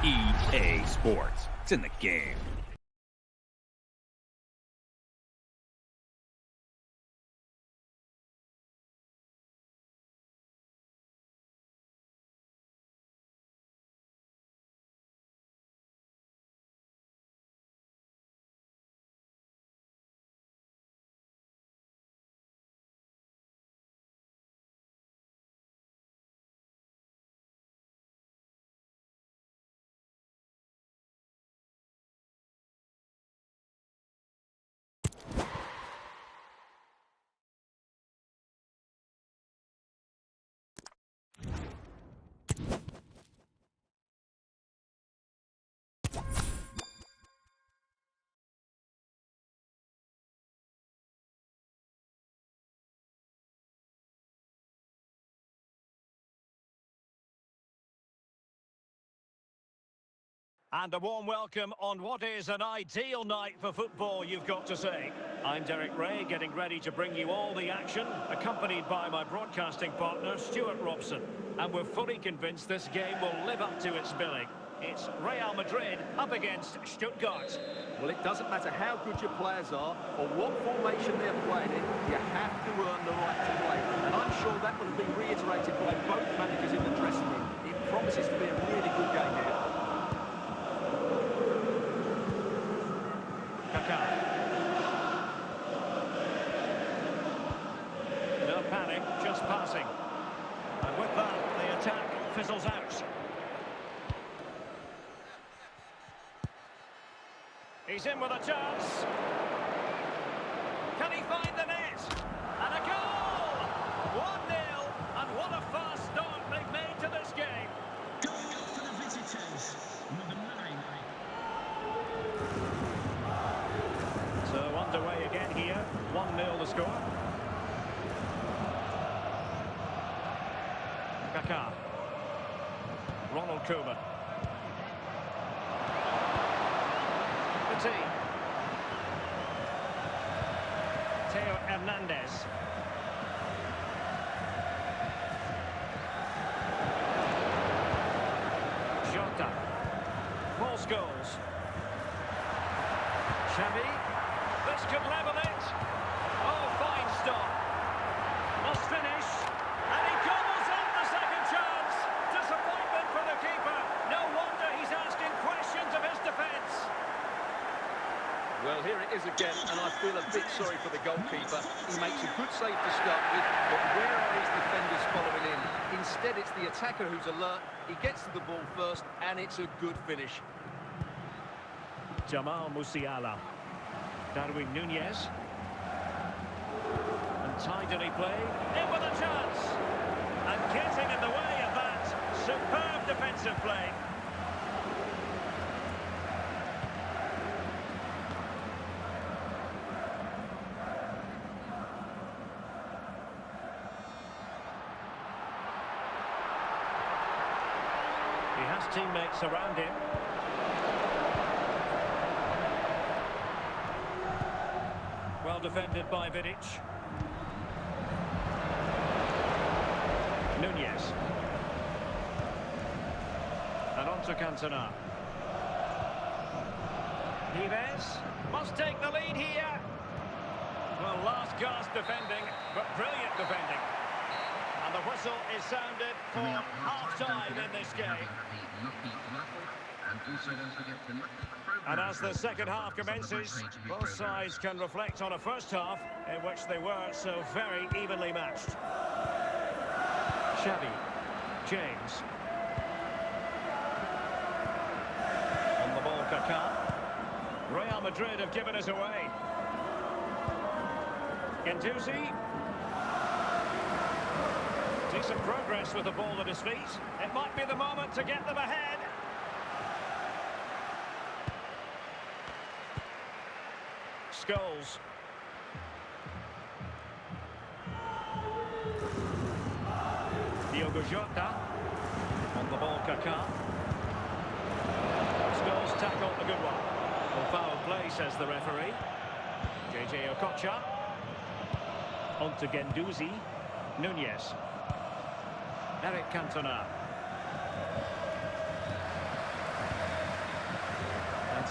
EA Sports. It's in the game. And a warm welcome on what is an ideal night for football, you've got to say. I'm Derek Ray, getting ready to bring you all the action, accompanied by my broadcasting partner, Stuart Robson. And we're fully convinced this game will live up to its billing. It's Real Madrid up against Stuttgart. Well, it doesn't matter how good your players are or what formation they're playing in, you have to earn the right to play. And I'm sure that will have been reiterated by both managers in the dressing room. It promises to be a really good game here. No panic, just passing. And with that, the attack fizzles out. He's in with a chance. Can he find the net? And a goal! 1-0, and what a fast start they've made to this game. Going up for the visitors, number 9. So underway again here, 1-0 the score. Kaká. Ronald Koeman. Petit. Theo Hernandez. Jota. Paul Scholes. Xavi. This could level it. Oh, fine stop. Must finish. And he gobbles up the second chance. Disappointment for the keeper. No wonder he's asking questions of his defence. Well, here it is again, and I feel a bit sorry for the goalkeeper. He makes a good save to start with, but where are his defenders following in? Instead, it's the attacker who's alert. He gets to the ball first, and it's a good finish. Jamal Musiala. Darwin Núñez. And tidily played. In with a chance. And getting in the way of that. Superb defensive play. He has teammates around him. Well defended by Vidic. Núñez. And on to Cantona. Neves must take the lead here. Well, last gasp defending, but brilliant defending. And the whistle is sounded for half-time in this game. And as the second half commences, both sides can reflect on a first half in which they were so very evenly matched. Xavi, James. On the ball, Kaká. Real Madrid have given us away. Guendouzi. Decent progress with the ball at his feet. It might be the moment to get them ahead. Scholes. Diogo Jota. On the ball, Kaká. Scholes tackled a good one. Well, foul play, says the referee. JJ Okocha. On to Guendouzi. Núñez. Eric Cantona.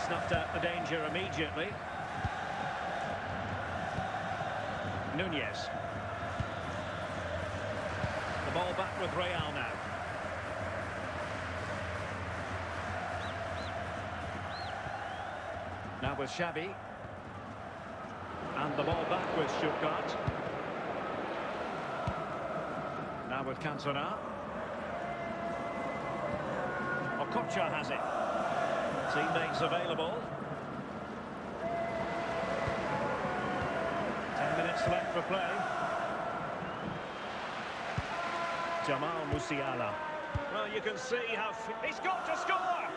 Snuffed out the danger immediately. Nunez. The ball back with Real now. Now with Xavi. And the ball back with Stuttgart. Now with Cantona. Okocha has it. Teammates available. 10 minutes left for play. Jamal Musiala. Well, you can see how... He's got to score!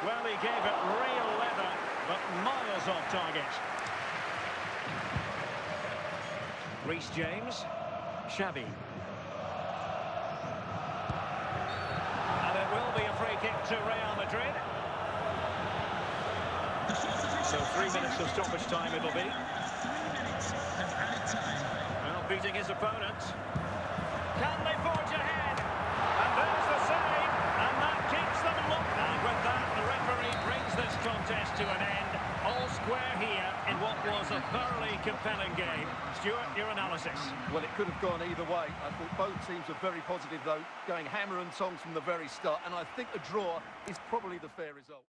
Well, he gave it real leather, but miles off target. Reece James. Xavi. And it will be a free kick to Real Madrid. So 3 minutes of stoppage time it'll be. 3 minutes of added time. Well, beating his opponent. Can they forge ahead? And there's the save, and that keeps them locked. And with that, the referee brings this contest to an end. All square here in what was a thoroughly compelling game. Stuart, your analysis. Well, it could have gone either way. I thought both teams were very positive, though, going hammer and tongs from the very start. And I think a draw is probably the fair result.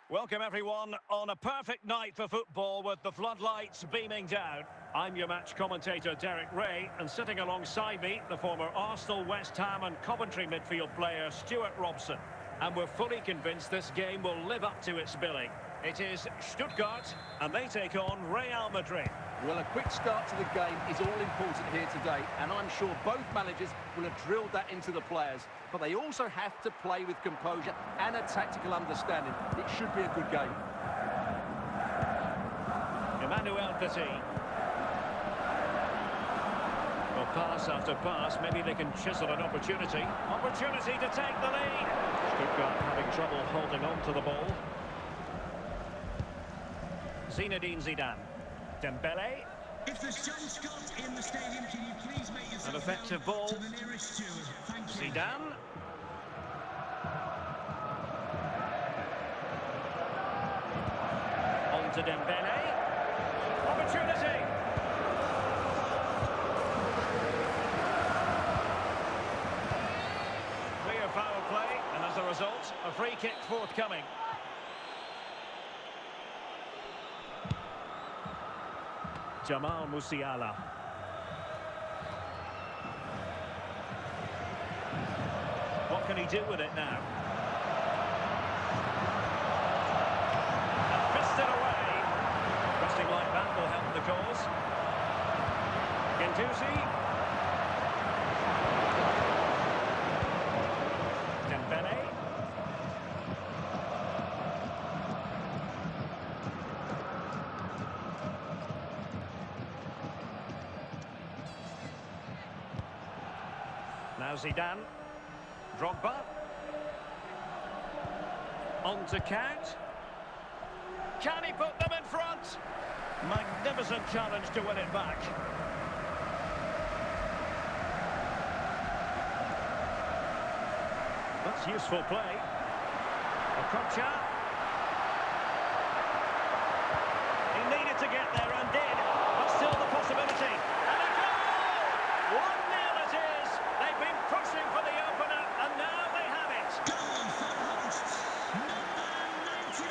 Welcome everyone on a perfect night for football with the floodlights beaming down. I'm your match commentator Derek Ray, and sitting alongside me the former Arsenal, West Ham and Coventry midfield player Stuart Robson. And we're fully convinced this game will live up to its billing. It is Stuttgart and they take on Real Madrid. Well, a quick start to the game is all important here today, and I'm sure both managers will have drilled that into the players. But they also have to play with composure and a tactical understanding. It should be a good game. Emmanuel Petit. Well, pass after pass, maybe they can chisel an opportunity. Opportunity to take the lead. Stuttgart having trouble holding on to the ball. Zinedine Zidane. Dembele. If there's John Scott in the stadium, can you please make yourself An effective known ball. to the nearest steward? Thank you. Zidane. On to Dembele. Opportunity. Clear foul play, and as a result, a free kick forthcoming. Jamal Musiala. What can he do with it now? And fisted away. Resting like that will help the cause. Gendouzi. Dembele. Now Zidane. Drogba. On to count. Can he put them in front? Magnificent challenge to win it back. That's useful play. Okocha. He needed to get there and did, but still the possibility. And a goal! 1-0 it is. They've been pushing for the opener, and now they have it. Goal for hosts, number 99.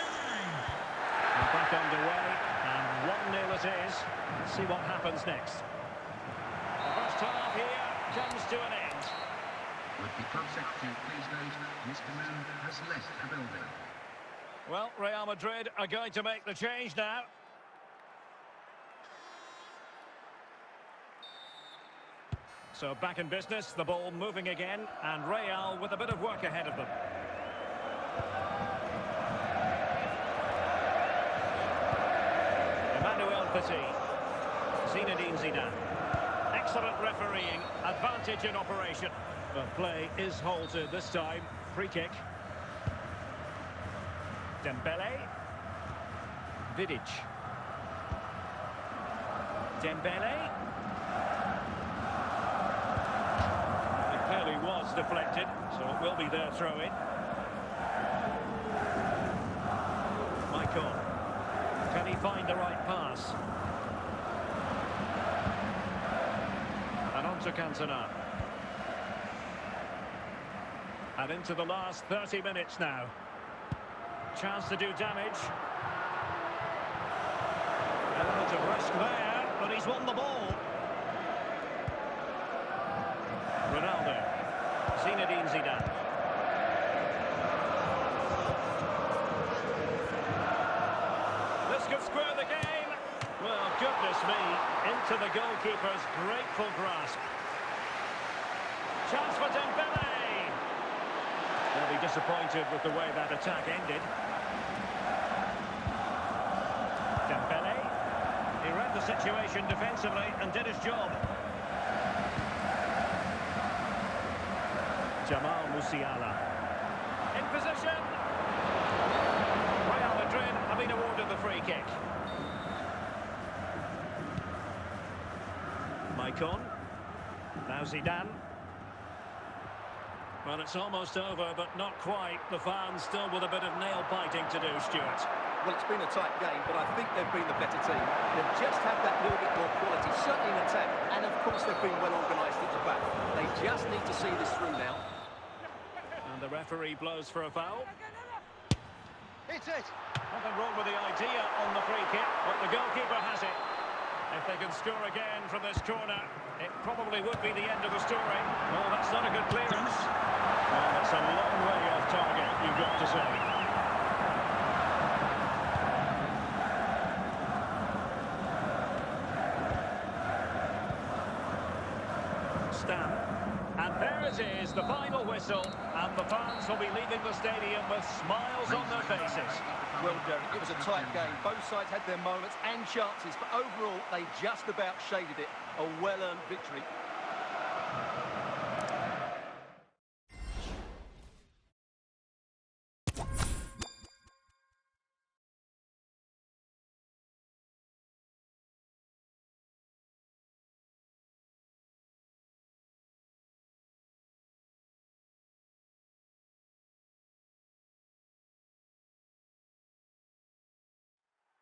And back underway, and 1-0 it is. Let's see what happens next. The first half here comes to an end. Would the club secretary please note Mr. Moon has left the building. Well, Real Madrid are going to make the change now. So back in business, the ball moving again, and Real with a bit of work ahead of them. empathy. Zinedine Zidane. Excellent refereeing, advantage in operation. But play is halted this time. Free kick. Dembele. Vidic. Dembele. It clearly was deflected, so it will be their throw-in. Michael. Can he find the right pass? And on to Cantona. And into the last 30 minutes now. Chance to do damage. Element of risk there, but he's won the ball. Ronaldo. Zinedine Zidane. This could square the game. Well, goodness me, into the goalkeeper's grateful grasp. Chance for Dembele. They'll be disappointed with the way that attack ended. Dembele. He read the situation defensively and did his job. Jamal Musiala. In position. Real Madrid have been awarded the free kick. Maicon. Now Zidane. Well, it's almost over, but not quite. The fans still with a bit of nail-biting to do, Stuart. Well, it's been a tight game, but I think they've been the better team. They've just had that little bit more quality, certainly in attack, and of course they've been well organised at the back. They just need to see this through now. And the referee blows for a foul. It's it! Nothing wrong with the idea on the free kick, but the goalkeeper has it. If they can score again from this corner, it probably would be the end of the story. Oh, that's not a good clearance. Well, that's a long way off target, you've got to say. Stam. And there it is, the final whistle, and the fans will be leaving the stadium with smiles on their faces. Well, Derek, it was a tight game. Both sides had their moments and chances, but overall, they just about shaded it. A well-earned victory.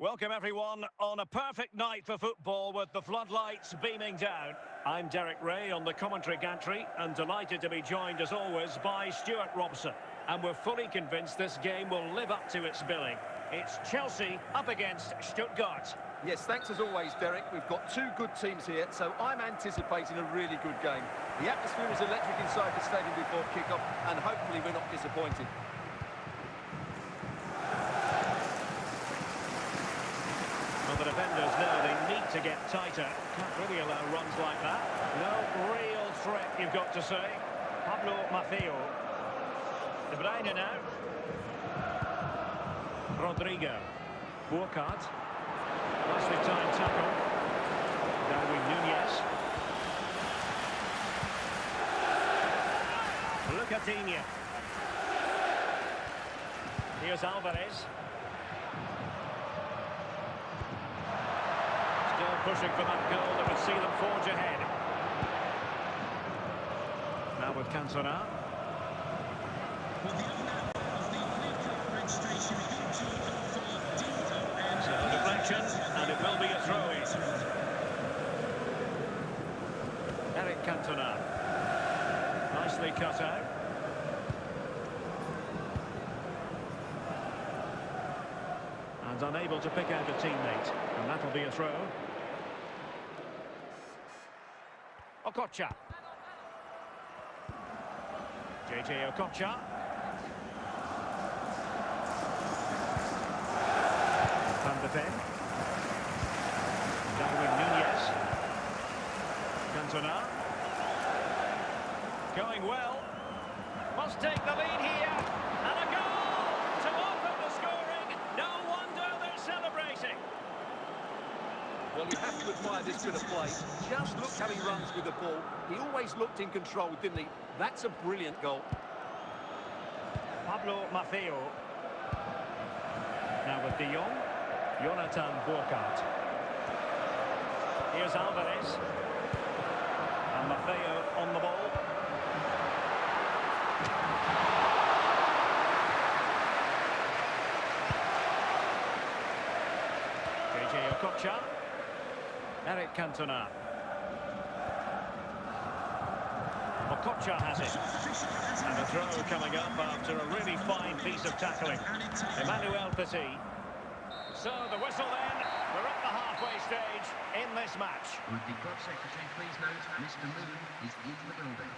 Welcome everyone on a perfect night for football with the floodlights beaming down. I'm Derek Ray on the commentary gantry and delighted to be joined as always by Stuart Robson. And we're fully convinced this game will live up to its billing. It's Chelsea up against Stuttgart. Yes, thanks as always, Derek. We've got two good teams here, so I'm anticipating a really good game. The atmosphere is electric inside the stadium before kick-off, and hopefully we're not disappointed. Well, the defenders know they need to get tighter. Can't really allow runs like that. No real threat, you've got to say. Pablo Maffeo. De Bruyne now. Rodrigo. Burkhardt. Nicely timed tackle. Darwin Nunez. Lucatinha. Here's Alvarez. Still pushing for that goal that would see them forge ahead. Now with Cantona. Well, the owner of the blue card registration So a deflection, and it will be a throw-in. Eric Cantona. Nicely cut out. And unable to pick out a teammate. And that'll be a throw. Okocha. JJ Okocha. Van de Ven. Darwin Nunez. Cantona. Going well. Must take the lead here. And a goal to open the scoring. No wonder they're celebrating. Well, you have to admire this bit of play. Just look how he runs with the ball. He always looked in control, didn't he? That's a brilliant goal. Pablo Maffeo. Now with De Jong. Jonathan Burkhardt. Here's Alvarez. And Maffeo on the ball. JJ Okocha. Eric Cantona. Okocha has it. And a throw coming up after a really fine piece of tackling. Emmanuel Petit. So the whistle then. We're at the halfway stage in this match. Would the club secretary please note Mr. Moon is in the building.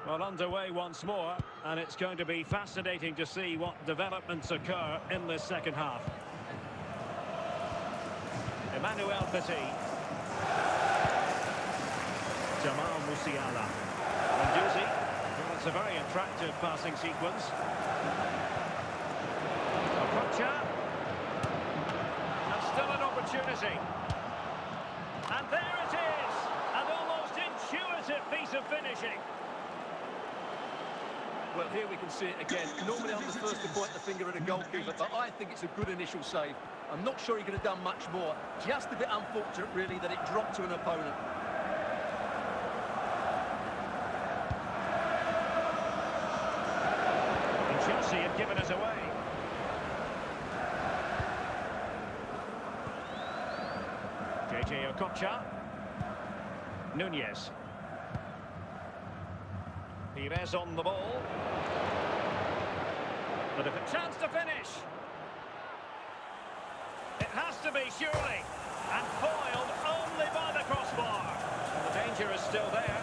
Well, underway once more, and it's going to be fascinating to see what developments occur in this second half. Emmanuel Petit. Jamal Musiala. Menduzi. Well, it's a very attractive passing sequence. Okocha. And still an opportunity. And there it is! An almost intuitive piece of finishing. Well, here we can see it again. Normally I'm the first to point the finger at a goalkeeper, but I think it's a good initial save. I'm not sure he could have done much more. Just a bit unfortunate, really, that it dropped to an opponent. And Chelsea have given us away. JJ Okocha. Nunez. Pires on the ball. But if a chance to finish. It has to be, surely. And foiled only by the crossbar. And the danger is still there.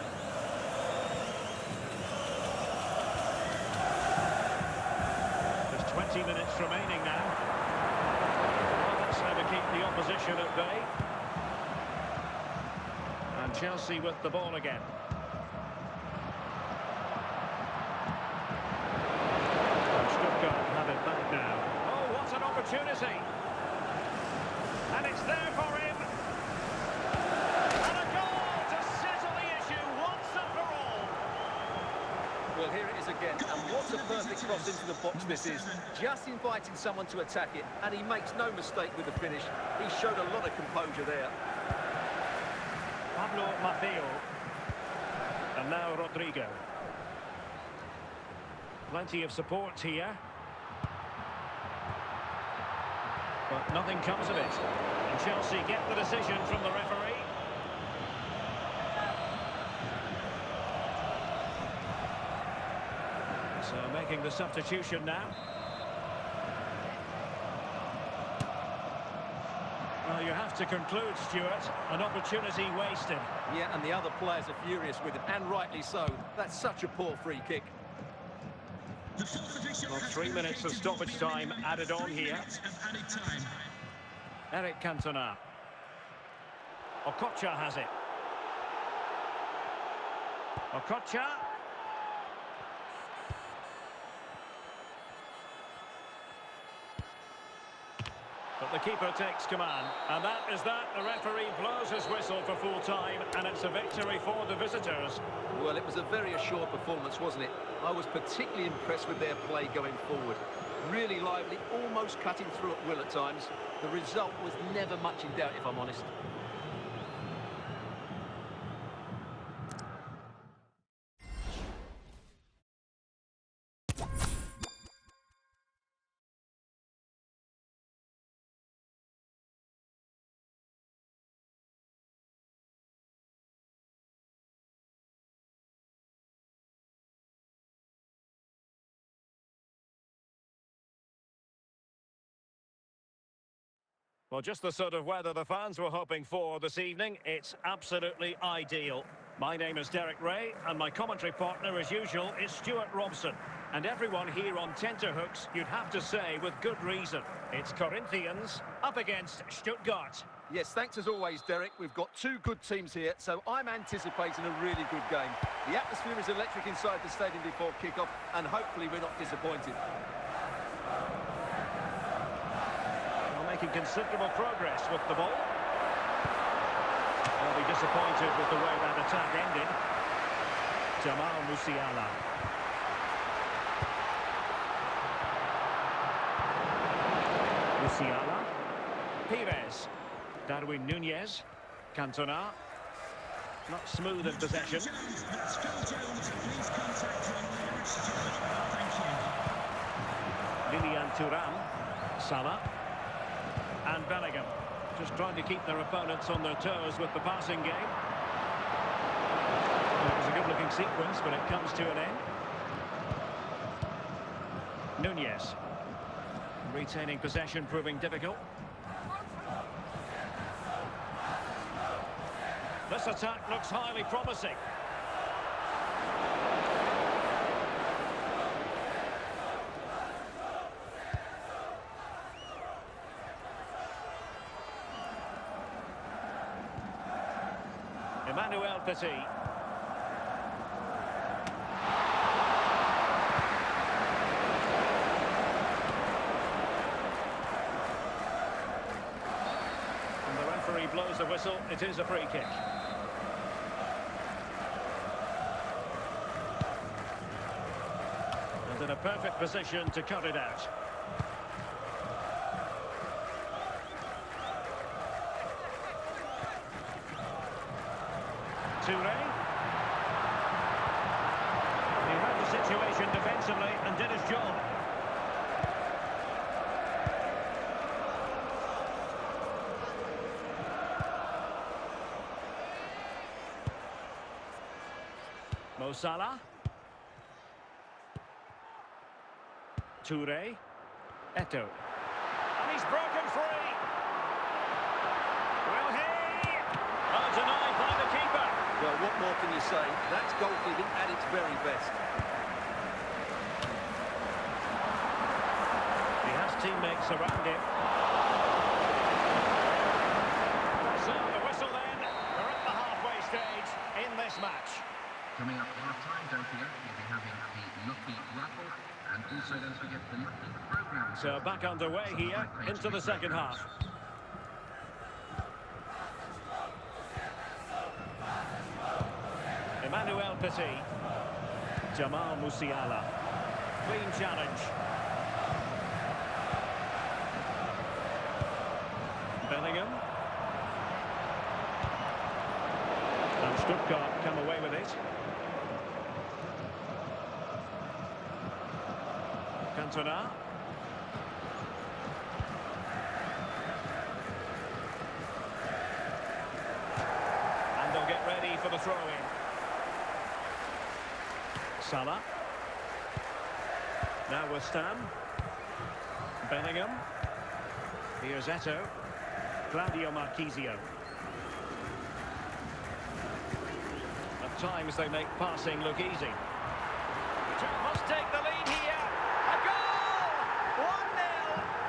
There's 20 minutes remaining now. Well, that's how to keep the opposition at bay. And Chelsea with the ball again. Have it back now. Oh, what an opportunity! And it's there for him. And a goal to settle the issue once and for all. Well, here it is again, and what a perfect cross into the box this is. Just inviting someone to attack it, and he makes no mistake with the finish. He showed a lot of composure there. Pablo Maffeo. And now Rodrigo. Plenty of support here. But nothing comes of it. And Chelsea get the decision from the referee. So making the substitution now. Well, you have to conclude, Stuart. An opportunity wasted. Yeah, and the other players are furious with it, and rightly so. That's such a poor free kick. Well, 3 minutes of stoppage time added on here. Eric Cantona. Okocha has it. Okocha. But the keeper takes command. And that is that. The referee blows his whistle for full time, and it's a victory for the visitors. Well, it was a very assured performance, wasn't it? I was particularly impressed with their play going forward. Really lively, almost cutting through at will at times. The result was never much in doubt, if I'm honest. Well, just the sort of weather the fans were hoping for this evening. It's absolutely ideal. My name is Derek Ray, and my commentary partner, as usual, is Stuart Robson. And everyone here on tenterhooks, you'd have to say, with good reason. It's Corinthians up against Stuttgart. Yes, thanks as always, Derek. We've got two good teams here, so I'm anticipating a really good game. The atmosphere is electric inside the stadium before kick-off, and hopefully we're not disappointed. making considerable progress with the ball. They'll be disappointed with the way that attack ended. Jamal Musiala. Musiala. Pires. Darwin Nunez. Cantona. Not smooth in possession. That's Phil Jones. Please contact Ron Stewart. Thank you. Lilian Thuram. Salah. And Bellingham. Just trying to keep their opponents on their toes with the passing game. It was a good-looking sequence, but it comes to an end. Nunez. Retaining possession proving difficult. This attack looks highly promising. Emmanuel Petit. And the referee blows the whistle. It is a free kick. And in a perfect position to cut it out. Toure. He read the situation defensively and did his job. Mo Salah. Toure. Eto'o. And he's broken free. Will he? Oh, denied by the keeper. Well, what more can you say? That's goalkeeping at its very best. He has teammates around him. So the whistle then. We're at the halfway stage in this match. Coming up half-time, don't forget, we'll be having the Lucky Raffle, and also don't forget the Lucky Programme. So back underway here into the second half. Emmanuel Petit. Jamal Musiala. Clean challenge. Bellingham. And Stuttgart come away with it. Cantona. And they'll get ready for the throw-in. Salah. Now with Stam. Bellingham. Here's Eto'o. Claudio Marchisio. At times they make passing look easy. Must take the lead here. A goal! 1-0.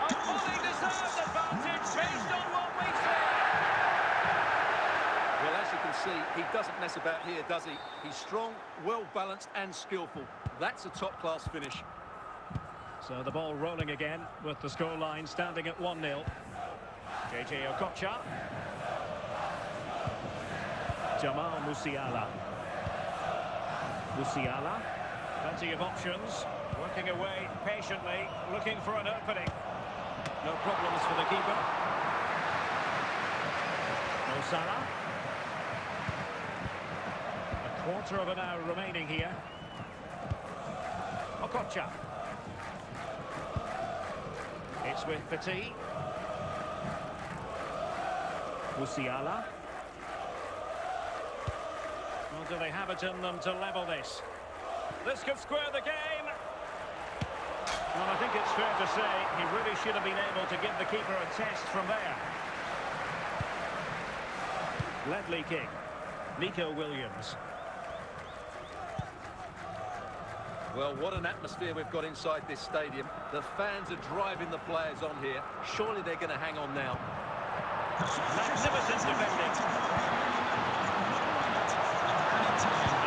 A fully deserved advantage based on what we see. Well, as you can see, he doesn't mess about here, does he? He's strong, well-balanced and skillful. That's a top-class finish. So the ball rolling again with the scoreline standing at 1-0. JJ Okocha. Jamal Musiala. Musiala. Plenty of options. Working away patiently, looking for an opening. No problems for the keeper. Mo Salah. A quarter of an hour remaining here. Okocha. It's with Petit. Musiala. Well, do they have it in them to level this? This could square the game. Well, I think it's fair to say he really should have been able to give the keeper a test from there. Ledley kick. Nico Williams. Well, what an atmosphere we've got inside this stadium. The fans are driving the players on here. Surely they're going to hang on now. Magnificent defending.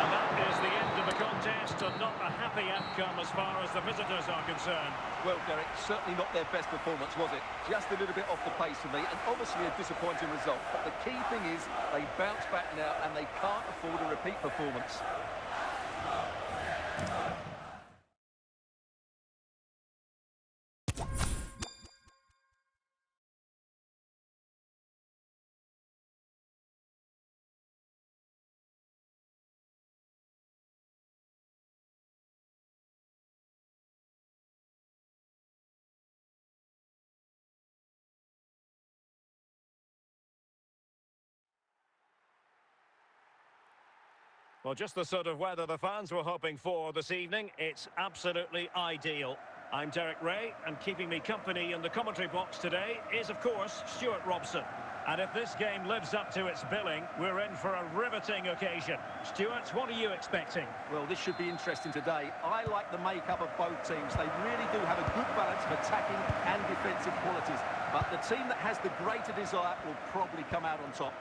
And that is the end of the contest, and not a happy the outcome as far as the visitors are concerned. Well, Derek, certainly not their best performance, was it? Just a little bit off the pace for me, and obviously a disappointing result. But the key thing is they bounce back now, and they can't afford a repeat performance. Well, just the sort of weather the fans were hoping for this evening. It's absolutely ideal. I'm Derek Ray, and keeping me company in the commentary box today is, of course, Stuart Robson. And if this game lives up to its billing, we're in for a riveting occasion. Stuart, what are you expecting? Well, this should be interesting today. I like the makeup of both teams. They really do have a good balance of attacking and defensive qualities. But the team that has the greater desire will probably come out on top.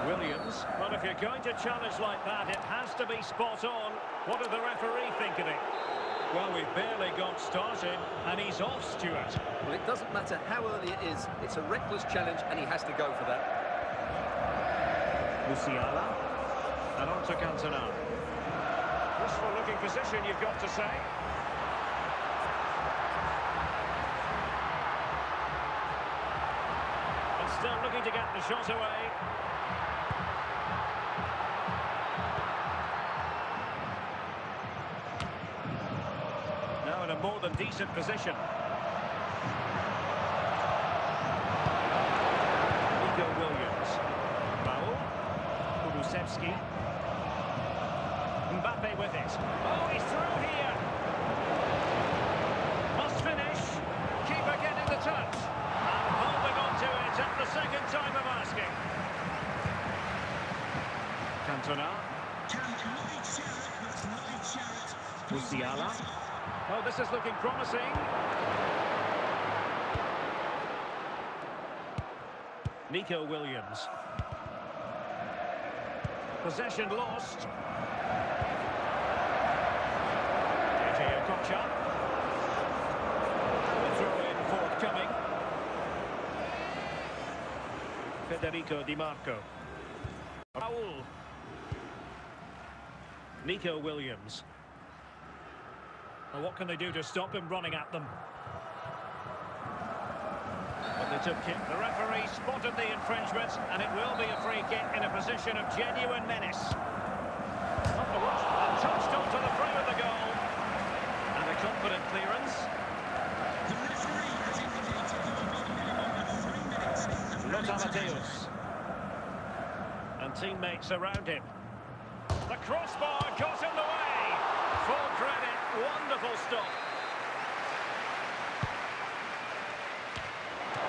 Williams. Well, if you're going to challenge like that, it has to be spot on. What did the referee think of it? Well, we've barely got started, and he's off, Stuart. Well, it doesn't matter how early it is. It's a reckless challenge, and he has to go for that. Musiala. And on to Cantona. Wistful-looking position, you've got to say. And still looking to get the shot away. In a more than decent position. Nico Williams. Brooo. Kulusevski. Mbappe with it. Oh, he's through here. Must finish. Keeper getting the touch. And holding on to it at the second time of asking. Cantona. Musiala. Oh, this is looking promising. Nico Williams. Possession lost. Kocha. The throw-in forthcoming. Federico Di Marco. Raul. Nico Williams. Well, what can they do to stop him running at them? But they took him. The referee spotted the infringement, and it will be a free kick in a position of genuine menace. And touched onto the front of the goal. And a confident clearance. The referee has indicated there will be a minimum of 3 minutes. Lothar Matthäus. And teammates around him. The crossbar got in the way. Full credit. Wonderful stop.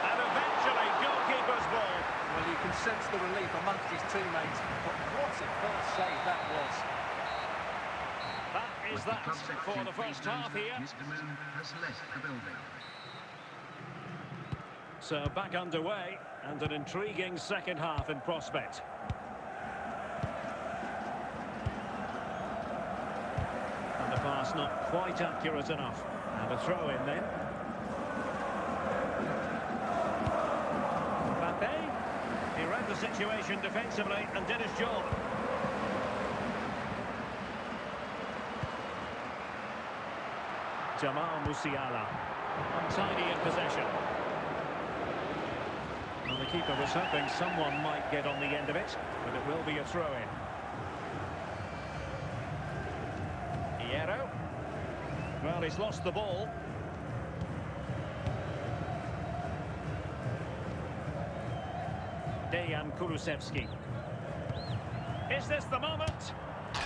And eventually, goalkeeper's ball. Well, you can sense the relief amongst his teammates. But what a first save that was. That is that for the first half here. Mr. Moon has left the building. So back underway, and an intriguing second half in prospect. Pass not quite accurate enough. And a throw in then. Mbappe. He read the situation defensively and did his job. Jamal Musiala. Untidy in possession. Well, the keeper was hoping someone might get on the end of it, but it will be a throw-in. Well, he's lost the ball. Dejan Kulusevski. Is this the moment?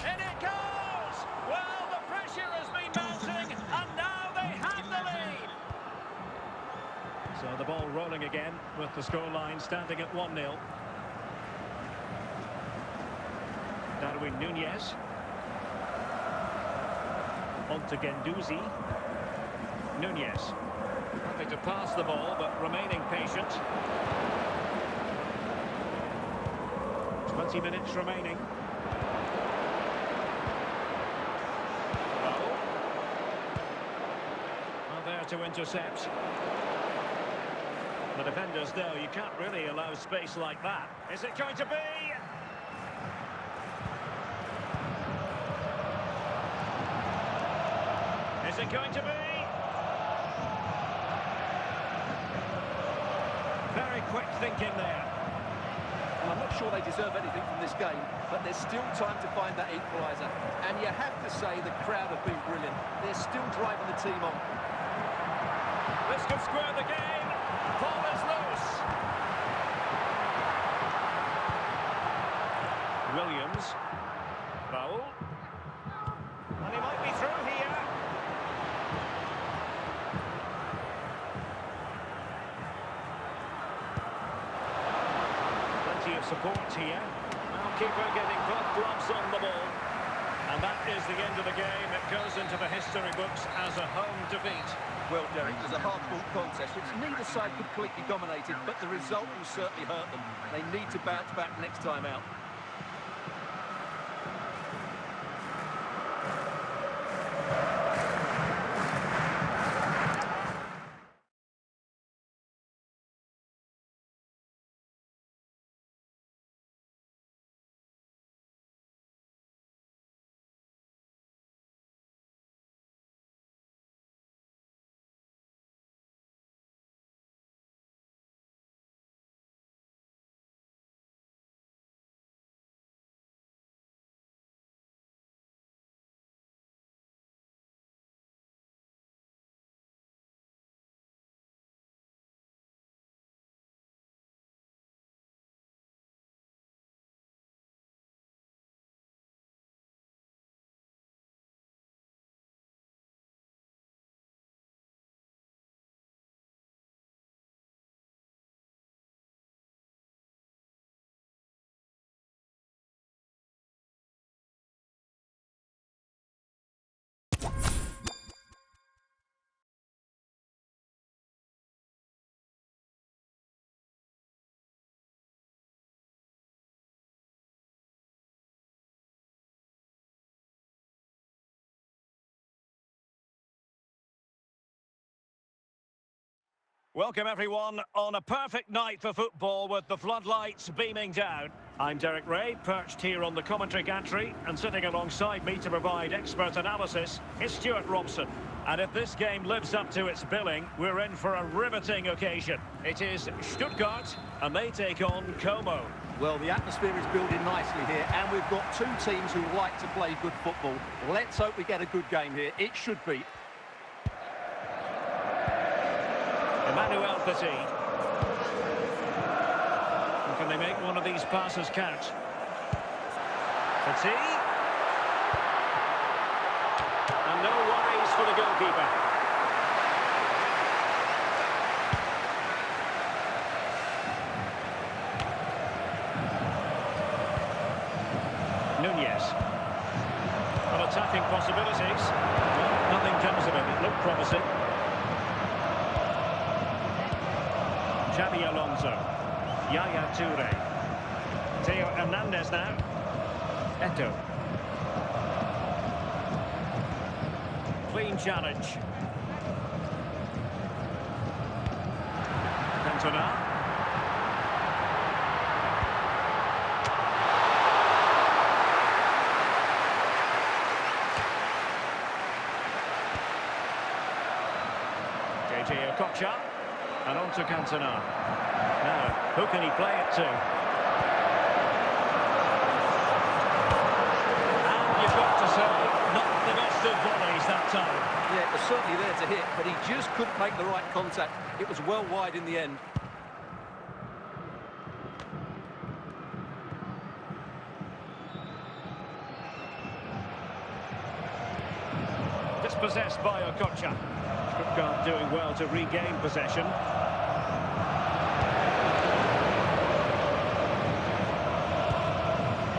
And it goes! Well, the pressure has been mounting, and now they have the lead. So the ball rolling again, with the scoreline standing at 1-0. Darwin Núñez. On to Guendouzi. Núñez. Happy to pass the ball, but remaining patient. 20 minutes remaining. Brooo. Well, there to intercept. The defenders, though, you can't really allow space like that. Is it going to be? Is it going to be? Very quick thinking there. Well, I'm not sure they deserve anything from this game, but there's still time to find that equaliser. And you have to say the crowd have been brilliant. They're still driving the team on. This could square the game. Ball is loose. Williams. Brooo. And he might be through here. Plenty of support here. Now keeper getting both gloves on the ball. And that is the end of the game. It goes into the history books as a home defeat. Well, Derek, there's a hard-fought contest which neither side completely dominated, but the result will certainly hurt them. They need to bounce back next time out. Welcome everyone on a perfect night for football with the floodlights beaming down. I'm Derek Ray, perched here on the commentary gantry, and sitting alongside me to provide expert analysis is Stuart Robson. And if this game lives up to its billing, we're in for a riveting occasion. It is Stuttgart, and they take on Como. Well, the atmosphere is building nicely here, and we've got two teams who like to play good football. Let's hope we get a good game here. It should be. Emmanuel Petit. Can they make one of these passes count? Petit. And no worries for the goalkeeper. Nunez. Well, attacking possibilities. Well, nothing comes of it. It looked promising. Xabi Alonso, Yaya Toure, Theo Hernandez now, Eto'o. Clean challenge. Cantona. JJ Okocha. And on to Cantona. Now, who can he play it to? And you've got to say, not the best of volleys that time. Yeah, it was certainly there to hit, but he just couldn't make the right contact. It was well wide in the end. Dispossessed by Okocha. Stuttgart doing well to regain possession.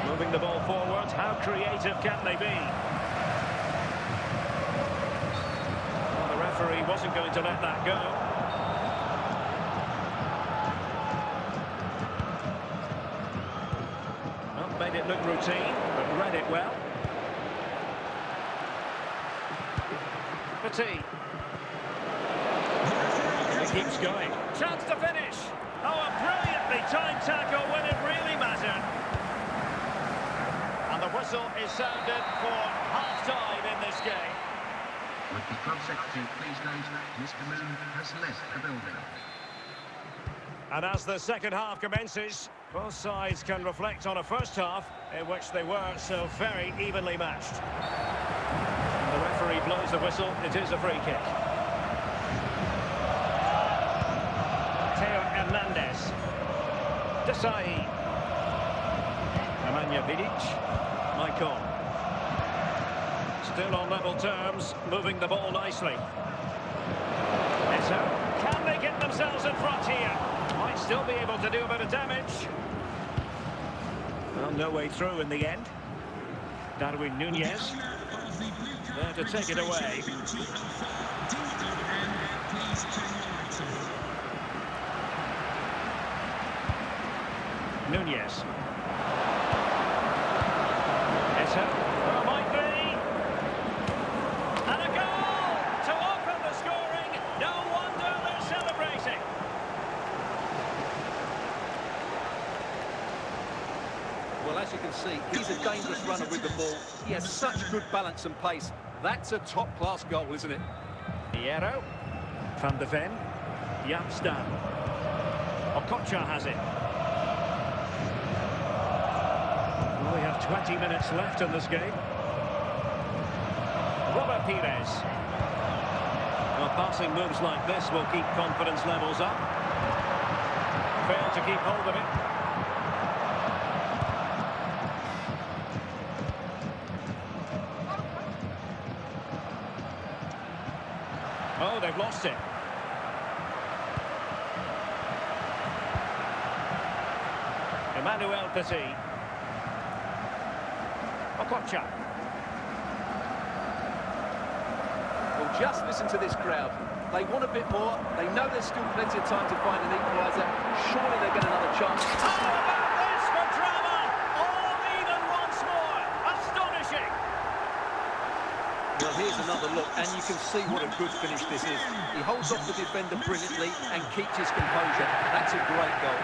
Moving the ball forward, how creative can they be? Well, the referee wasn't going to let that go. Made it look routine, but read it well. Petit. It keeps going. Chance to finish. Oh, a brilliantly timed tackle when it really mattered. And the whistle is sounded for half-time in this game. With the club secretary, please note, Mr. Moon has left the building. And as the second half commences, both sides can reflect on a first half in which they were so very evenly matched. The referee blows the whistle. It is a free kick. Theo Hernandez. Desai. Nemanja Vidic. Michael. Still on level terms, moving the ball nicely. Eto. Can they get themselves in front here? Might still be able to do a bit of damage. Well, no way through in the end. Darwin Nunez. There to take it away. Nunez. Eto. Oh, might be. And a goal to open the scoring. No wonder they're celebrating. Well, as you can see, he's a dangerous runner with the ball. He has such good balance and pace. That's a top-class goal, isn't it? Piero. Van de Ven. Jamstan. Okocha has it. Well, we have 20 minutes left in this game. Robert Pires. Well, passing moves like this will keep confidence levels up. Failed to keep hold of it. Oh, they've lost it. Emmanuel Petit. Okocha. Well, just listen to this crowd. They want a bit more. They know there's still plenty of time to find an equaliser. Surely they'll get another chance. How about this for drama? All even once more. Astonishing. Well, here's another look, and you can see what a good finish this is. He holds off the defender brilliantly and keeps his composure. That's a great goal.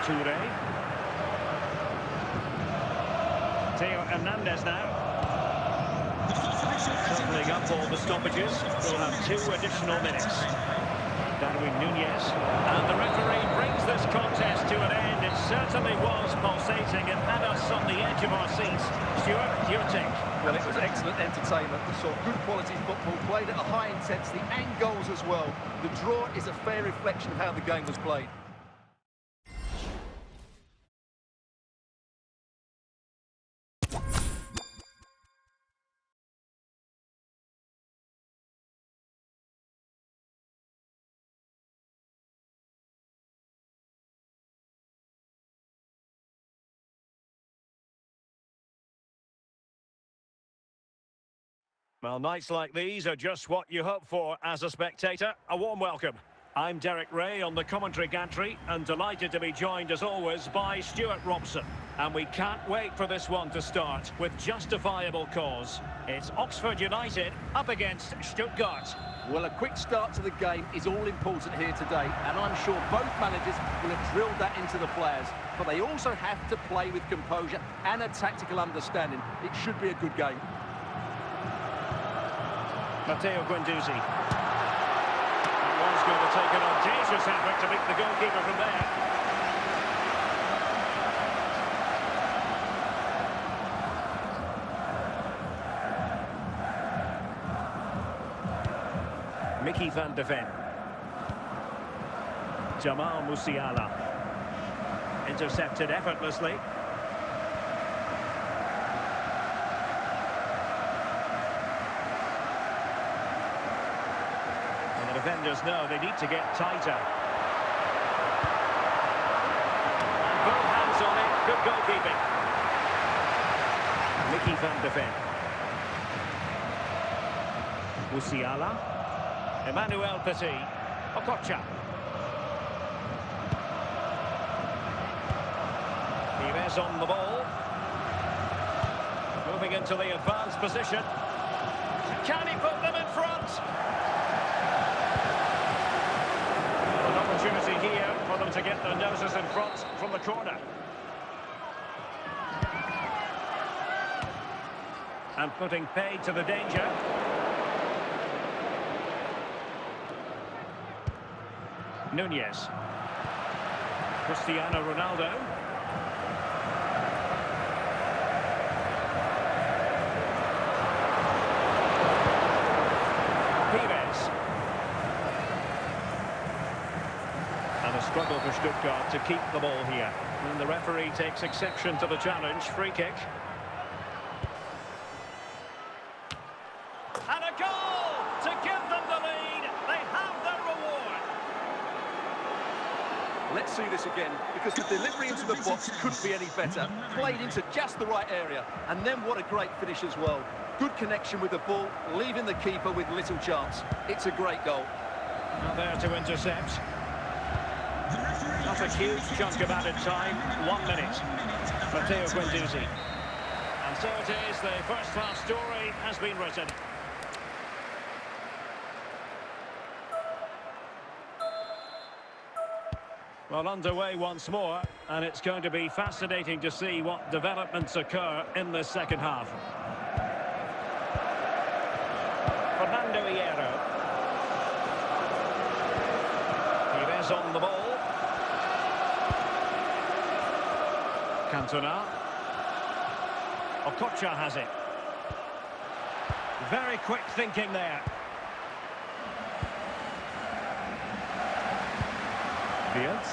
Toure. Theo Hernandez now. Totaling up all the stoppages. We'll have 2 additional minutes. Darwin Nunez. And the referee brings this contest to an end. It certainly was pulsating and had us on the edge of our seats. Stuart, your take? Well, it was excellent entertainment. We saw good quality football, played at a high intensity and goals as well. The draw is a fair reflection of how the game was played. Well, nights like these are just what you hope for as a spectator. A warm welcome. I'm Derek Ray on the commentary gantry and delighted to be joined as always by Stuart Robson. And we can't wait for this one to start with justifiable cause. It's Oxford United up against Stuttgart. Well, a quick start to the game is all important here today, and I'm sure both managers will have drilled that into the players. But they also have to play with composure and a tactical understanding. It should be a good game. Matteo Guendouzi. That one's going to take an audacious effort to beat the goalkeeper from there. Mickey van de Ven. Jamal Musiala. Intercepted effortlessly. And the defenders know they need to get tighter. Both hands on it. Good goalkeeping. Mickey van de Ven. Musiala. Emmanuel Petit. Okocha. Pires. Vives on the ball. Moving into the advanced position. Can he put them in front? An opportunity here for them to get their noses in front from the corner. And putting paid to the danger. Nunez. Cristiano Ronaldo. Vives. And a struggle for Stuttgart to keep the ball here. And the referee takes exception to the challenge. Free kick. And a goal to give them the lead. They have their reward. Let's see this again, because the delivery into the box couldn't be any better. Played into just the right area. And then what a great finish as well. Good connection with the ball, leaving the keeper with little chance. It's a great goal. Now there to intercept. Not a huge chunk of added time. 1 minute. Matteo Guendouzi. And so it is, the first half story has been written. Well, underway once more, and it's going to be fascinating to see what developments occur in the second half. Fernando Hierro. Vives on the ball. Cantona. Okocha has it. Very quick thinking there. Fields.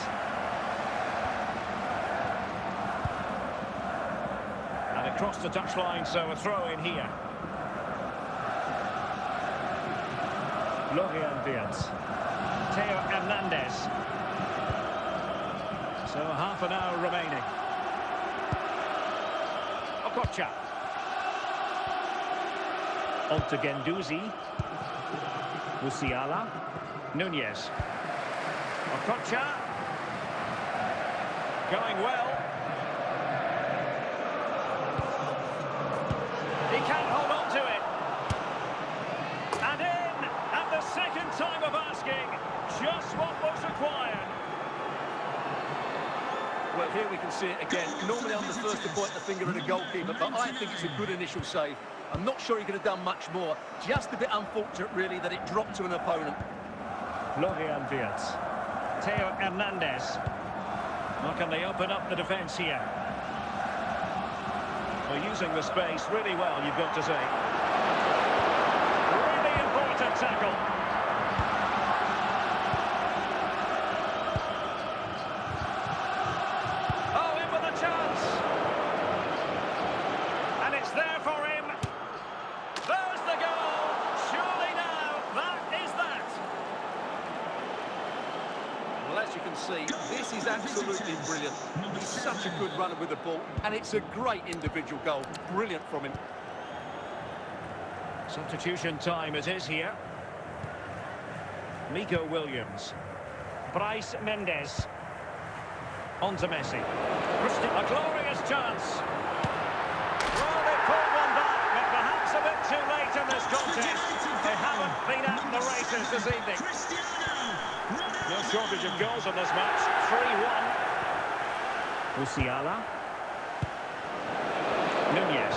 And across the touchline, so a throw in here. Florian Fields. Theo Hernandez. So half an hour remaining. Okocha. On to Guendouzi. Musiala. Nunez. Okocha. Going well. He can't hold on to it. And in at the second time of asking. Just what was required. Well, here we can see it again. Normally I'm the first to point the finger at a goalkeeper, but I think it's a good initial save. I'm not sure he could have done much more. Just a bit unfortunate, really, that it dropped to an opponent. Florian Fields. Theo Hernandez. Well, can they open up the defence here? Well, using the space really well, you've got to say. Really important tackle. Oh, in with a chance. And it's there for him. There's the goal. Surely now, that is that. Well, as you can see, this is absolutely brilliant. He's such a good runner with the ball, and it's a great individual goal. Brilliant from him. Substitution time it is here. Nico Williams. Bryce Mendes. On to Messi. A glorious chance. Well, they pulled one back, but perhaps a bit too late in this contest. They haven't been at the races this evening. No shortage of goals in this match. 3-1. Musiala. Nunez.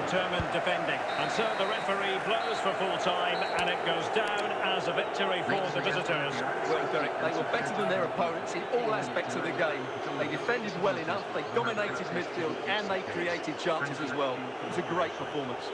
Determined defending. And so the referee blows for full time, and it goes down as a victory for the visitors. Well, Derek, they were better than their opponents in all aspects of the game. They defended well enough, they dominated midfield, and they created chances as well. It was a great performance.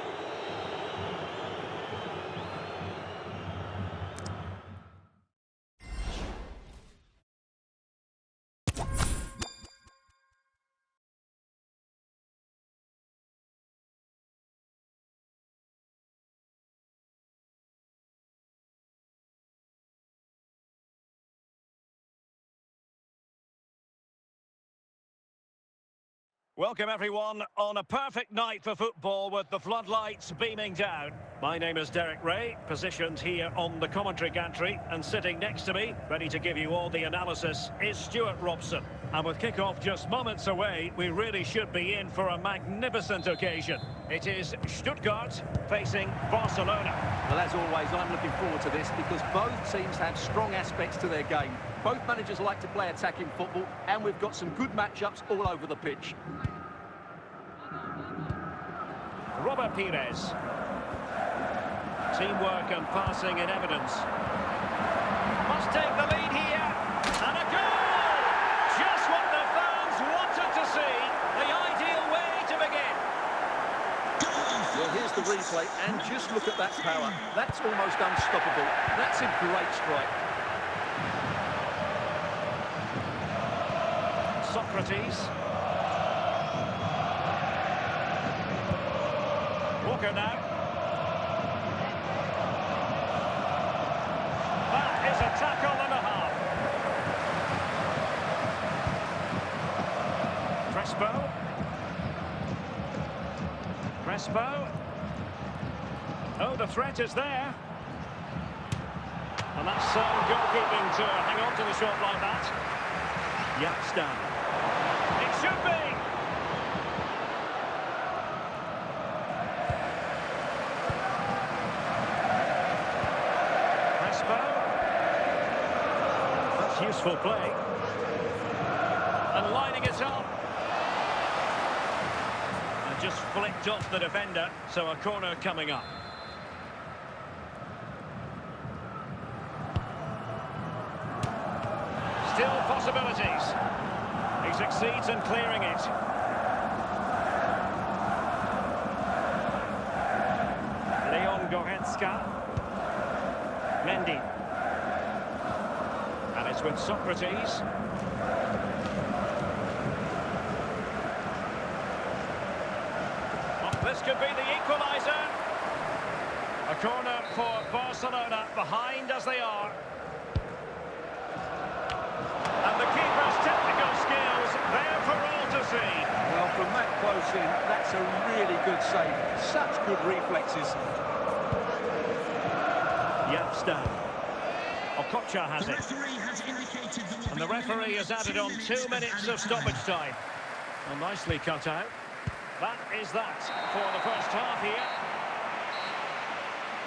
Welcome everyone on a perfect night for football with the floodlights beaming down. My name is Derek Ray, positioned here on the commentary gantry, and sitting next to me, ready to give you all the analysis, is Stuart Robson. And with kick-off just moments away, we really should be in for a magnificent occasion. It is Stuttgart facing Barcelona. Well, as always, I'm looking forward to this because both teams have strong aspects to their game. Both managers like to play attacking football, and we've got some good matchups all over the pitch. Robert Pires. Teamwork and passing in evidence. Must take the lead here. And a goal! Just what the fans wanted to see. The ideal way to begin. Well, here's the replay, and just look at that power. That's almost unstoppable. That's a great strike. Socrates. Walker now. That is a tackle and a half. Crespo. Oh, the threat is there. And that's sound goalkeeping to hang on to the shot like that. Yapstam. It should be. Crespo. That's useful play. And lining it up. And just flicked off the defender, so a corner coming up. Still possibilities. He succeeds in clearing it. Leon Goretzka. Mendy. And it's with Socrates. Oh, this could be the equaliser. A corner for Barcelona, behind as they are. And the keeper's technical skills there for all to see. Well, from that close in, that's a really good save. Such good reflexes. Yapstam. Okocha has The it. referee has indicated there will And the be referee has added on 2 minutes of stoppage time. Well, nicely cut out. That is that for the first half here.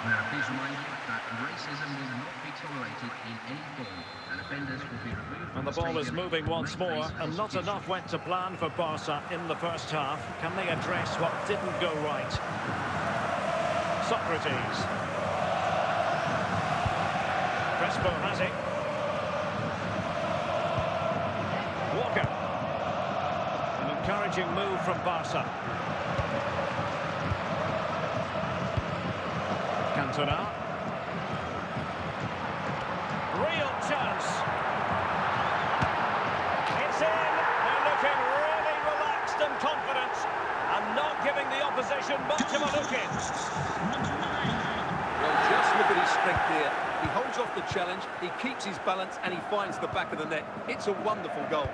Now, please remind you that racism will not be tolerated in any form, and offenders will be removed from And the ball is stadium moving and once more, race-based and not prosecution. enough went to plan for Barca in the first half. Can they address what didn't go right? Socrates. Crespo has it. Walker. An encouraging move from Barca. Cantona. Real chance. It's in. They're looking really relaxed and confident, and not giving the opposition much of a look in. Well, just look at his strength here. He holds off the challenge, he keeps his balance, and he finds the back of the net. It's a wonderful goal.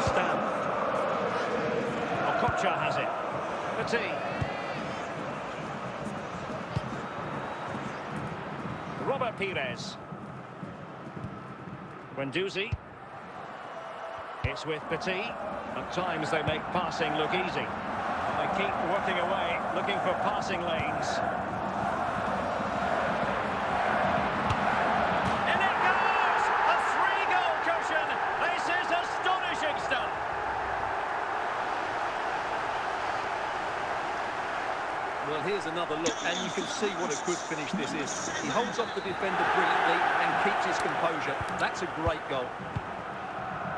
Stan. Okocha has it. Petit. Robert Pires. Guendouzi. It's with Petit. At times they make passing look easy. They keep working away, looking for passing lanes. And it goes! A 3-goal cushion! This is astonishing stuff! Well, here's another look, and you can see what a good finish this is. He holds off the defender brilliantly and keeps his composure. That's a great goal.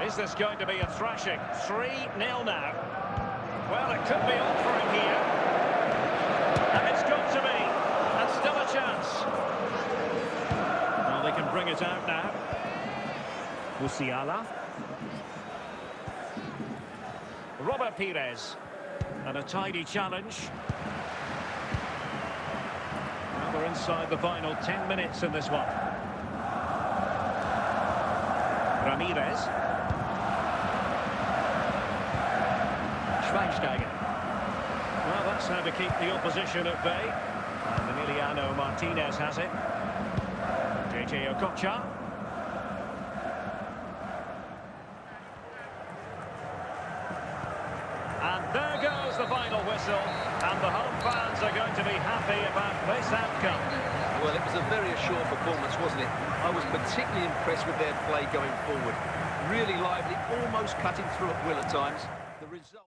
Is this going to be a thrashing? 3-0 now. Well, it could be on for him here. And it's got to be. And still a chance. Well, they can bring it out now. Musiala. Robert Pires. And a tidy challenge. Now we're inside the final 10 minutes in this one. Ramirez. Schweinsteiger. Well, that's how to keep the opposition at bay. And Emiliano Martinez has it. JJ Okocha. And there goes the final whistle, and the home fans are going to be happy about this outcome. Well, it was a very assured performance, wasn't it? I was particularly impressed with their play going forward. Really lively, almost cutting through at will at times. The result...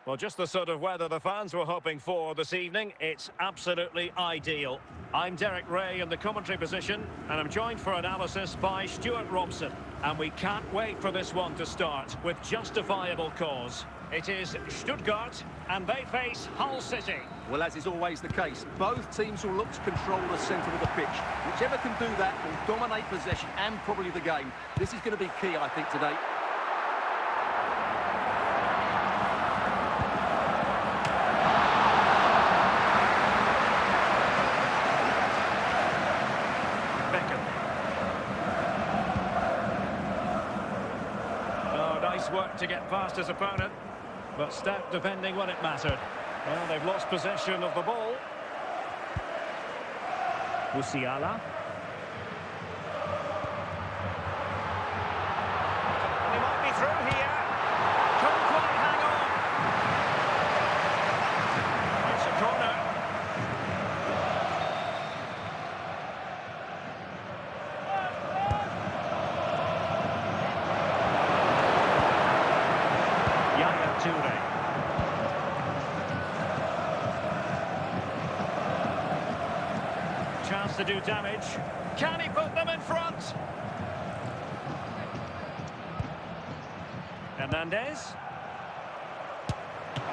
Well, just the sort of weather the fans were hoping for this evening. It's absolutely ideal. I'm Derek Ray in the commentary position, and I'm joined for analysis by Stuart Robson. And we can't wait for this one to start with justifiable cause. It is Stuttgart, and they face Hull City. Well, as is always the case, both teams will look to control the centre of the pitch. Whichever can do that will dominate possession and probably the game. This is going to be key, I think, today. Work to get past his opponent, but stout defending when it mattered. Well, they've lost possession of the ball. Musiala. And he might be through here. Couldn't quite hang on. It's a corner. Chance to do damage. Can he put them in front? Hernandez.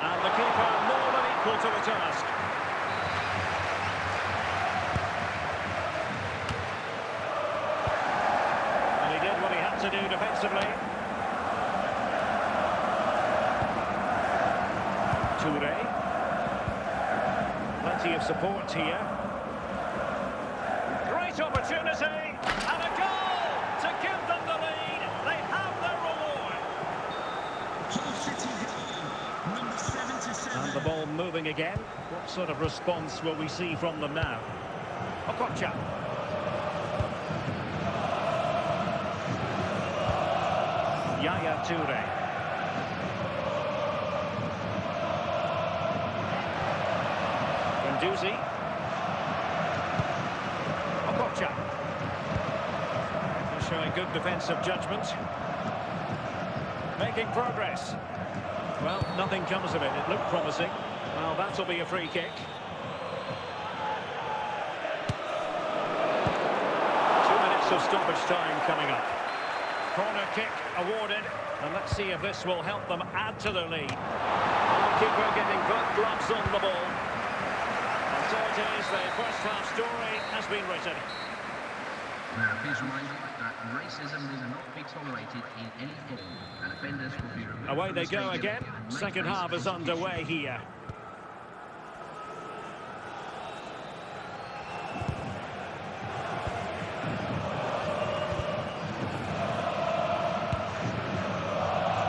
And the keeper more than equal to the task. And he did what he had to do defensively. Toure. Plenty of support here. Great opportunity, and a goal to give them the lead. They have their reward. Hull City goal, number 77. And the ball moving again. What sort of response will we see from them now? Okocha. Yaya Toure. Menuju. Showing good defensive judgment. Making progress. Well, nothing comes of it. It looked promising. Well, that'll be a free kick. 2 minutes of stoppage time coming up. Corner kick awarded. And let's see if this will help them add to their lead. The keeper getting both gloves on the ball. And so it is, the first half story has been written. Now, please remind you that racism will not be tolerated in any form, and offenders will be removed. Away they from the go stadium again. if they Second face half is prosecution. underway here.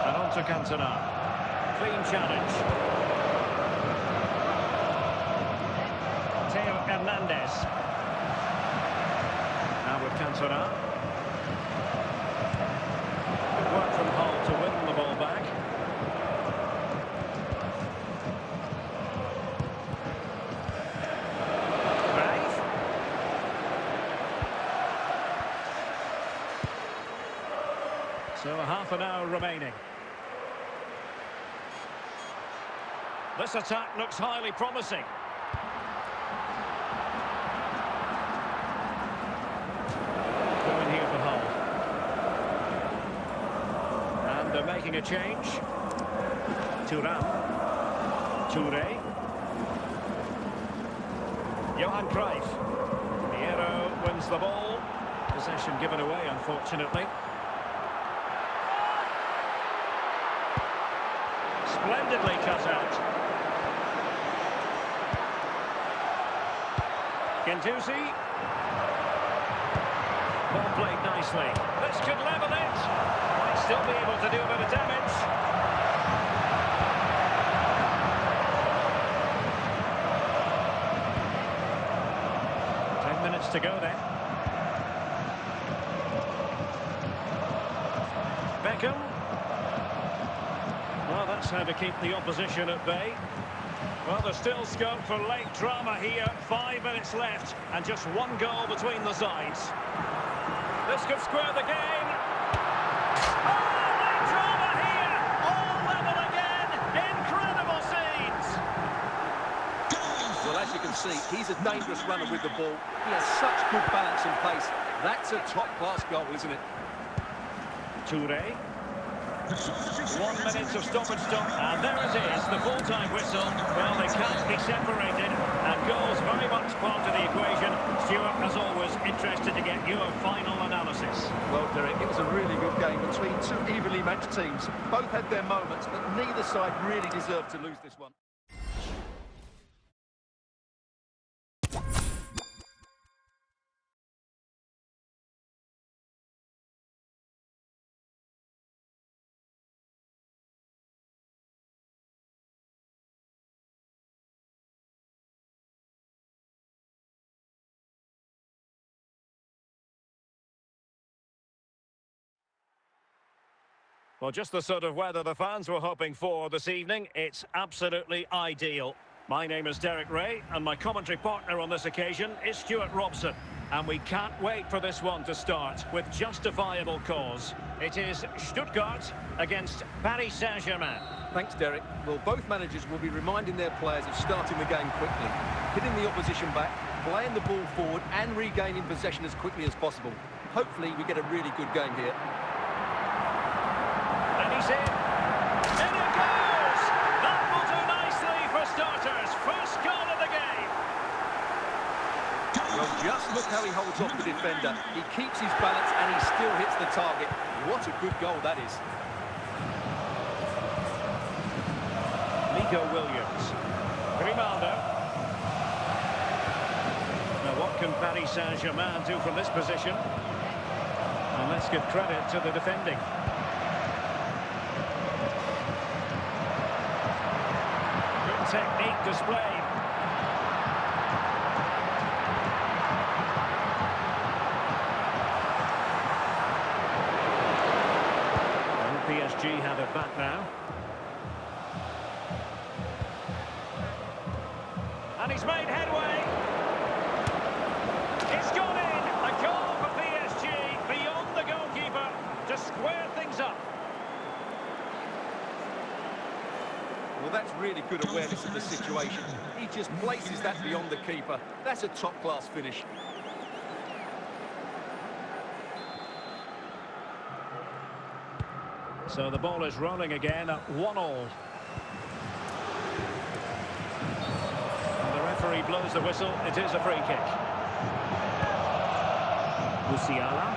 And on to Cantona. Clean challenge. Theo Hernandez. Now with Cantona. Good work from Hull to win the ball back. Brave. So a half an hour remaining. This attack looks highly promising. They're making a change. Thuram. Toure. Johan Cruyff. Piero wins the ball. Possession given away, unfortunately. Splendidly cut out. Genduzi. Ball played nicely. This could level it. Might still be able to do a bit of damage. To go then. Beckham. Well, that's how to keep the opposition at bay. Well, there's still scope for late drama here. 5 minutes left and just one goal between the sides. This could square the game. Oh, late drama here. All level again. Incredible scenes. Well, as you can see, he's a dangerous runner with the ball. He has such good balance and pace. That's a top-class goal, isn't it? Toure. 1 minute of stoppage stop. And there it is, the full-time whistle. Well, they can't be separated. And goals very much part of the equation. Stuart, as always, interested to get your final analysis. Well, Derek, it was a really good game between two evenly matched teams. Both had their moments, but neither side really deserved to lose this one. Well, just the sort of weather the fans were hoping for this evening. It's absolutely ideal. My name is Derek Ray, and my commentary partner on this occasion is Stuart Robson. And we can't wait for this one to start with justifiable cause. It is Stuttgart against Paris Saint-Germain. Thanks, Derek. Well, both managers will be reminding their players of starting the game quickly, hitting the opposition back, playing the ball forward and regaining possession as quickly as possible. Hopefully, we get a really good game here. He's in. In it goes! That will do nicely for starters. First goal of the game. Well, just look how he holds off the defender. He keeps his balance and he still hits the target. What a good goal that is. Nico Williams. Grimaldo. Now, what can Paris Saint-Germain do from this position? And let's give credit to the defending. Technique displayed. And PSG have it back now. And he's made headway. It's gone in. A goal for PSG beyond the goalkeeper to square things up. Well, that's really good awareness of the situation. He just places that beyond the keeper. That's a top-class finish. So the ball is rolling again at 1-1. And the referee blows the whistle. It is a free kick. Musiala.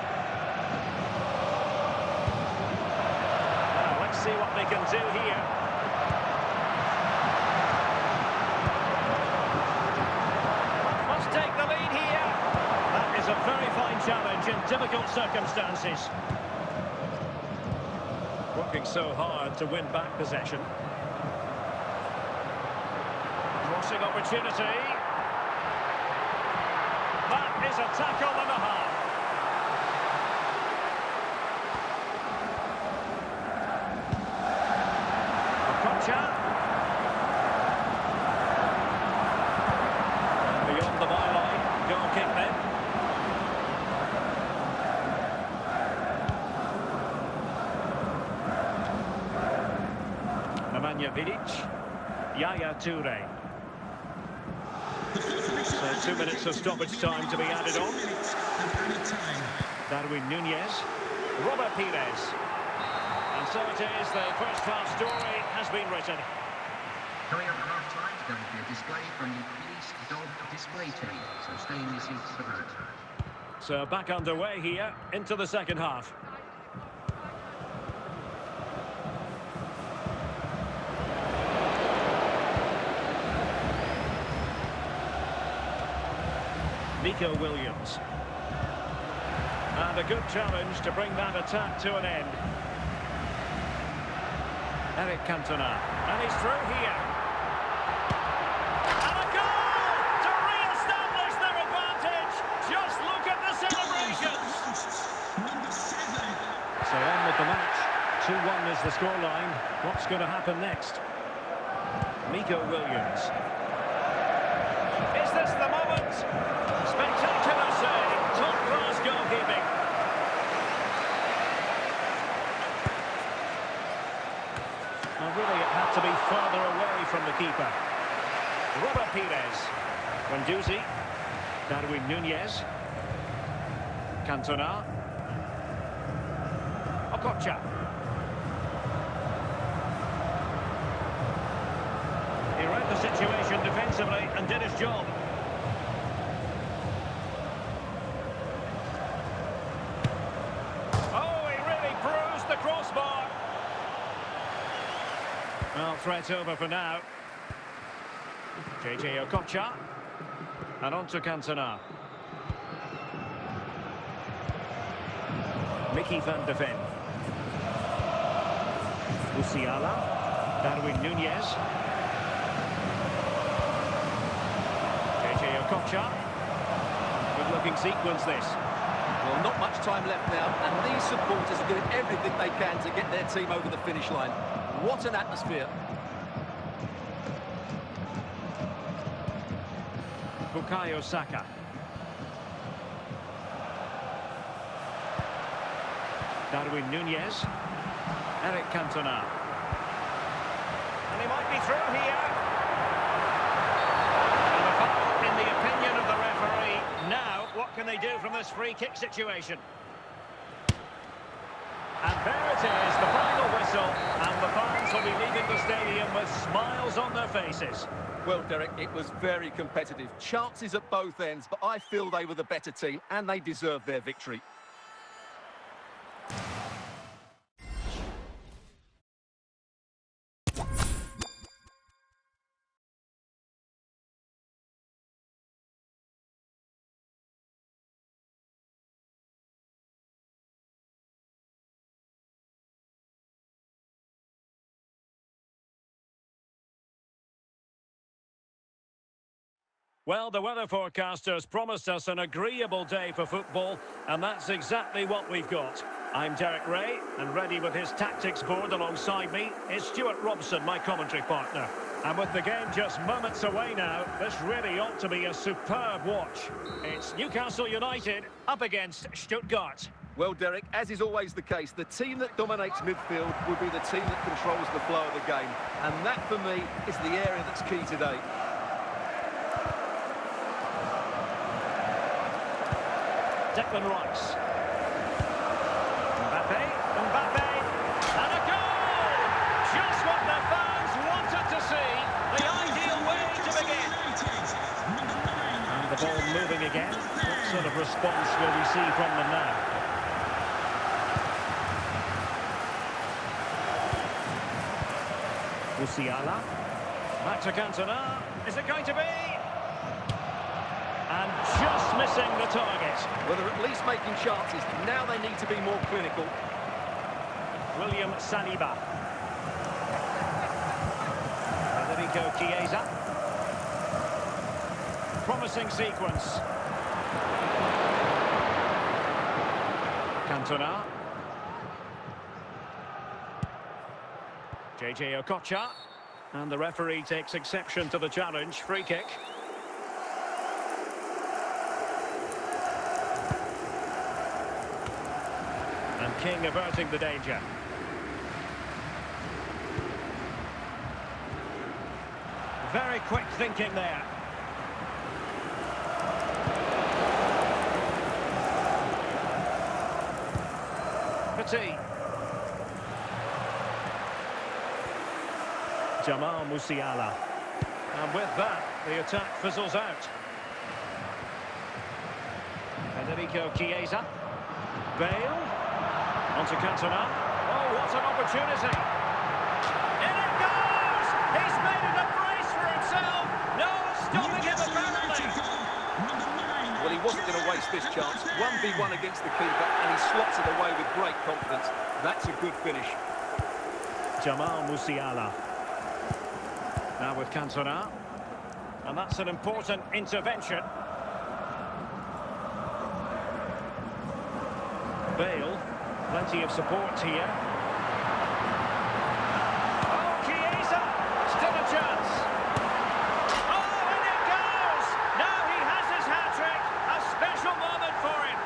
Now, let's see what they can do here. Take the lead here. That is a very fine challenge in difficult circumstances. Working so hard to win back possession. Crossing opportunity. That is a tackle and a half. Okocha. The byline, goal kick then. Nemanja Vidic, Yaya Toure. So 2 minutes of stoppage time to be added on. Darwin Nunez, Robert Pires. And so it is, the first half story has been written. Coming up at half-time, there will be a display from the police dog display team, so stay in your seats for that. So back underway here into the second half. Nico Williams. And a good challenge to bring that attack to an end. Eric Cantona. And he's through here. And a goal to re-establish their advantage. Just look at the celebrations. So on with the match. 2-1 is the scoreline. What's going to happen next? Nico Williams. Is this the moment? Spectacular save. Top-class goalkeeping. Well, really, it had to be further away from the keeper. Robert Pires. Guendouzi. Darwin Núñez. Cantona. Okocha. He read the situation defensively and did his job. Oh, he really bruised the crossbar. Well, threat over for now. JJ Okocha. And on to Cantona. Mickey van de Ven. Musiala. Darwin Núñez. Okocha. Good-looking sequence, this. Well, not much time left now, and these supporters are doing everything they can to get their team over the finish line. What an atmosphere. Bukayo Saka. Darwin Núñez. Eric Cantona. And he might be through here. In the opinion of the referee, now what can they do from this free kick situation? And there it is, the final whistle, and the fans will be leaving the stadium with smiles on their faces. Well, Derek, it was very competitive. Chances at both ends, but I feel they were the better team, and they deserved their victory. Well, the weather forecasters promised us an agreeable day for football, and that's exactly what we've got. I'm Derek Ray, and ready with his tactics board alongside me is Stuart Robson, my commentary partner. And with the game just moments away now, this really ought to be a superb watch. It's Newcastle United up against Stuttgart. Well, Derek, as is always the case, the team that dominates midfield will be the team that controls the flow of the game. And that, for me, is the area that's key today. Declan Rice. Mbappe, and a goal! Just what the fans wanted to see. The ideal way to begin. And the ball moving again. What sort of response will we see from them now? Musiala. Back to Cantona. Is it going to be? And just missing the target. Well, they're at least making chances. Now they need to be more clinical. William Saliba. Federico Chiesa. Promising sequence. Cantona. JJ Okocha. And the referee takes exception to the challenge. Free kick. And King averting the danger. Very quick thinking there. Petit. Jamal Musiala. And with that, the attack fizzles out. Federico Chiesa. Bale. Onto Cantona. Oh, what an opportunity. In it goes! He's made it a brace for himself. No stopping him apparently. Well, he wasn't going to waste this chance. 1v1 against the keeper, and he slots it away with great confidence. That's a good finish. Jamal Musiala. Now with Cantona. And that's an important intervention. Bale, plenty of support here. Oh, Chiesa! Still a chance. Oh, and it goes! Now he has his hat-trick. A special moment for him.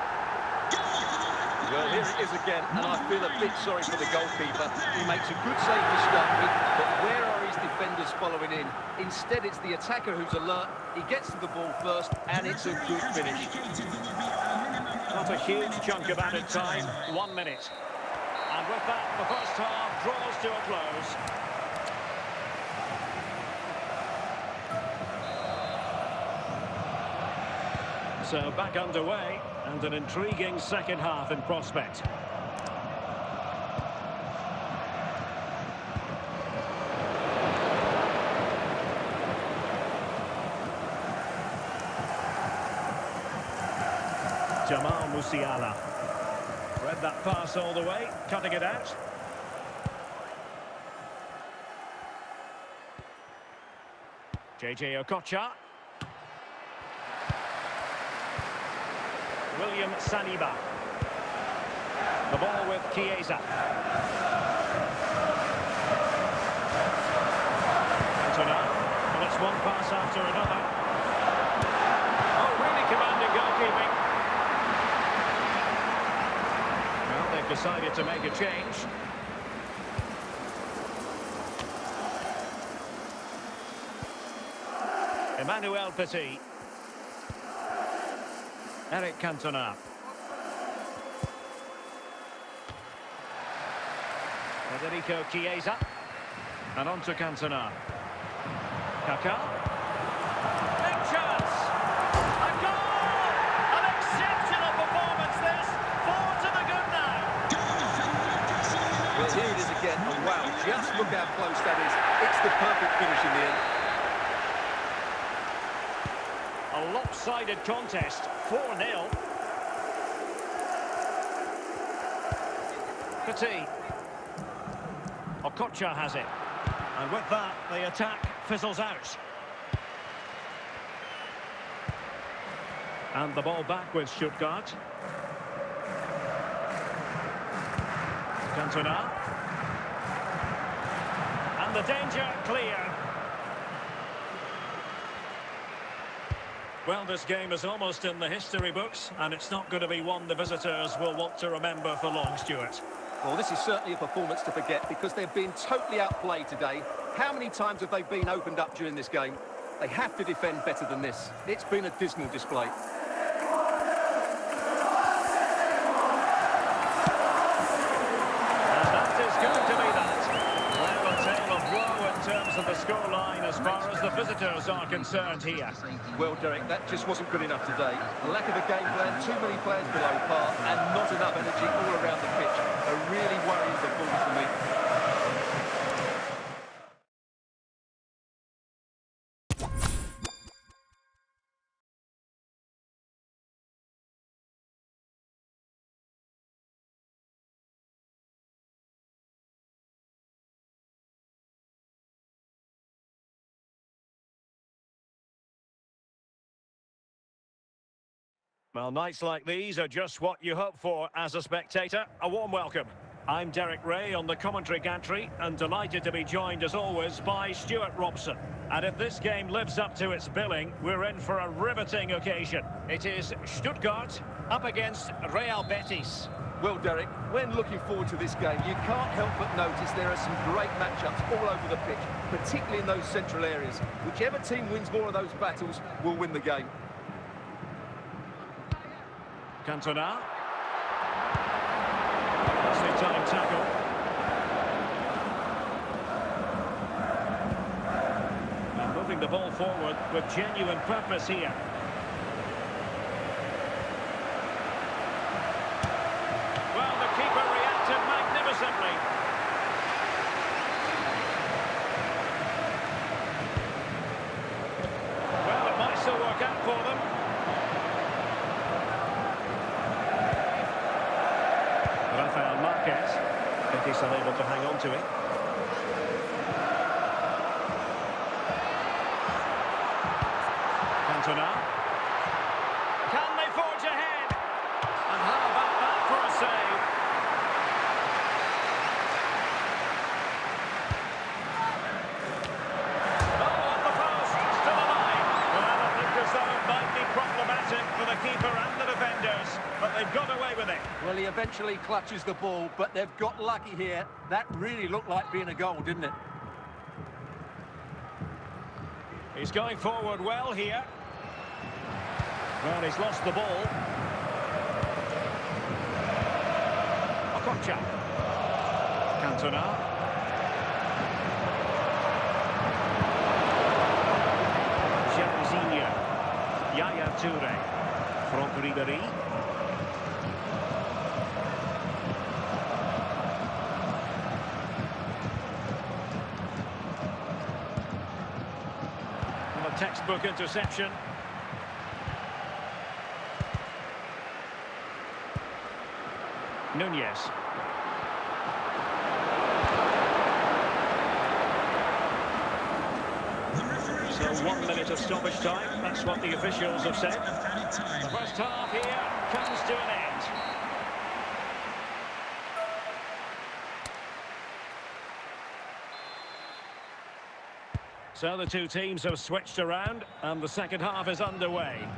Well, here it is again, and I feel a bit sorry for the goalkeeper. He makes a good save to start with, but where are his defenders following in? Instead, it's the attacker who's alert. He gets to the ball first, and it's a good finish. Not a huge chunk of added time, 1 minute. And with that, the first half draws to a close. So back underway, and an intriguing second half in prospect. Jamal Musiala. Read that pass all the way, cutting it out. JJ Okocha. William Saliba. The ball with Chiesa. Cantona. Well, it's one pass after another. Oh, really commanding goalkeeping. Well, they've decided to make a change. Emmanuel Petit. Eric Cantona. Federico Chiesa. And on to Cantona. Kaká. Big chance! A goal! An exceptional performance this. Forward to the good now. Well, here it is again, and wow, just look how close that is. It's the perfect finish in the end. A lopsided contest, 4-0. Petit. Okocha has it. And with that, the attack fizzles out. And the ball back with Stuttgart. Cantona. And the danger clear. Well, this game is almost in the history books, and it's not going to be one the visitors will want to remember for long, Stuart. Well, this is certainly a performance to forget because they've been totally outplayed today. How many times have they been opened up during this game? They have to defend better than this. It's been a dismal display. And that is going to be that. Well, a tale of woe in terms of the scoreline as far as the visitors are concerned here. Well, Derek, that just wasn't good enough today. A lack of a game plan, too many players below par, and not enough energy all around the pitch. A really worrying performance for me. Well, nights like these are just what you hope for as a spectator. A warm welcome. I'm Derek Ray on the commentary gantry and delighted to be joined as always by Stuart Robson. And if this game lives up to its billing, we're in for a riveting occasion. It is Stuttgart up against Real Betis. Well, Derek, when looking forward to this game, you can't help but notice there are some great matchups all over the pitch, particularly in those central areas. Whichever team wins more of those battles will win the game. Cantona. Nicely timed tackle. And moving the ball forward with genuine purpose here. Well, the keeper reacted magnificently. Well, it might still work out for them. Marquez. I think he's unable to hang on to it. Cantona. Can they forge ahead? And how about that for a save? Oh, at the post, still alive. Well, it looked as though it might be problematic for the keeper and the defenders, but they've got away with it. Well, he eventually clutches the ball, but they've got lucky here. That really looked like being a goal, didn't it? He's going forward well here. Well, he's lost the ball. Okocha. Cantona. Jairzinho. Yaya Toure. Franck Ribéry. And a textbook interception. Nunez. So 1 minute of stoppage time, that's what the officials have said. The first half here comes to an end. So the two teams have switched around and the second half is underway.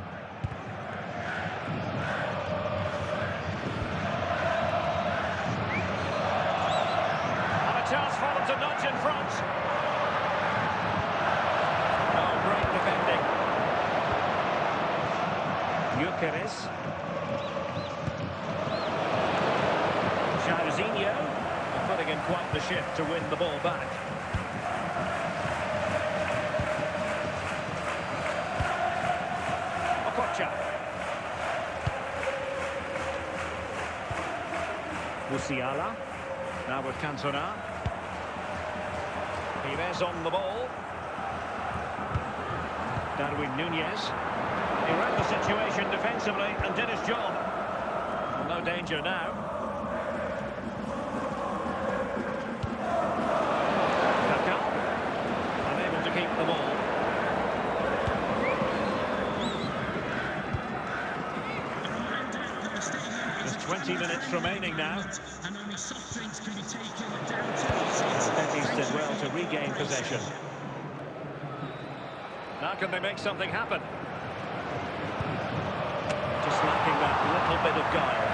Chance for them to nudge in front. Oh, great defending. Gyökeres. Jairzinho putting in quite the shift to win the ball back. Okocha. Musiala. Now with Cantona. Pires on the ball. Darwin Nunez. He read the situation defensively and did his job. Well, no danger now. Kaka. Unable to keep the ball. Just 20 minutes remaining now. And only soft drinks can be taken down to Betis did well to regain possession. Now can they make something happen? Just lacking that little bit of guile.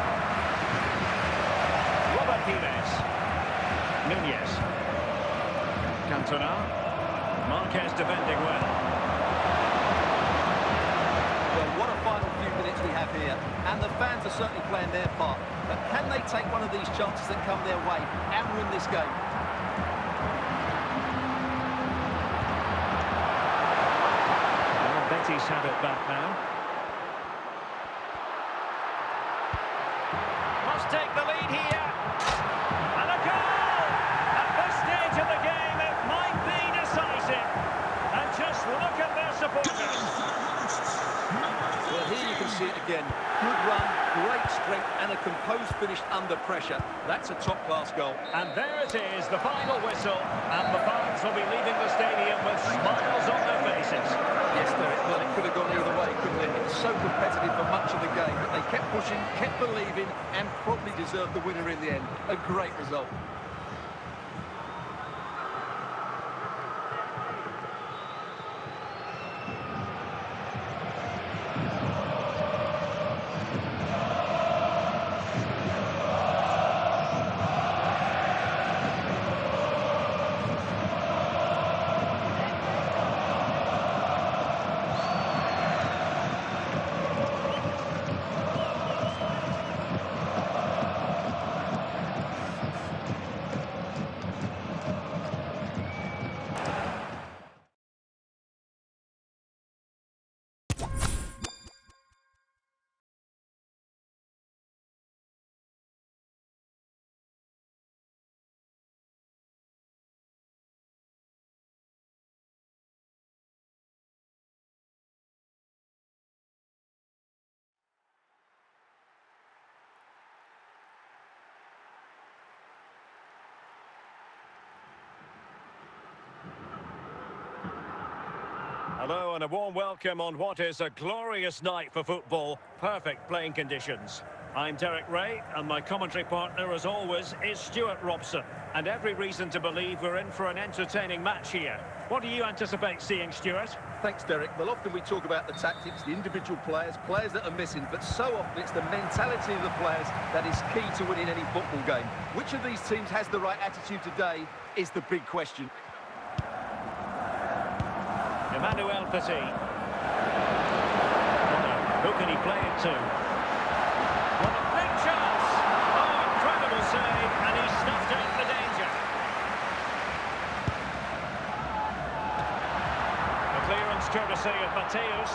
Robert Pires. Nunez. Cantona. Marquez defending well. Well, what a final few minutes we have here. And the fans are certainly playing their part. But can they take one of these chances that come their way and win this game? Well, Betis have it back now. Must take the lead here. And a goal! At this stage of the game, it might be decisive. And just look at their supporters. Well, here you can see it again. Good run, great strength, and a composed finish under pressure. That's a top-class goal. And there it is, the final whistle. And the fans will be leaving the stadium with smiles on their faces. Yes, Derek, well, it could have gone either way, couldn't it? It was so competitive for much of the game, but they kept pushing, kept believing, and probably deserved the winner in the end. A great result. Hello and a warm welcome on what is a glorious night for football. Perfect playing conditions. I'm Derek Ray and my commentary partner as always is Stuart Robson. And every reason to believe we're in for an entertaining match here. What do you anticipate seeing, Stuart? Thanks, Derek. Well, often we talk about the tactics, the individual players that are missing, but so often it's the mentality of the players that is key to winning any football game. Which of these teams has the right attitude today is the big question. Emmanuel Petit. Who can he play it to? What a big chance! Oh, incredible save, and he snuffed out the danger. The clearance courtesy of Mateus.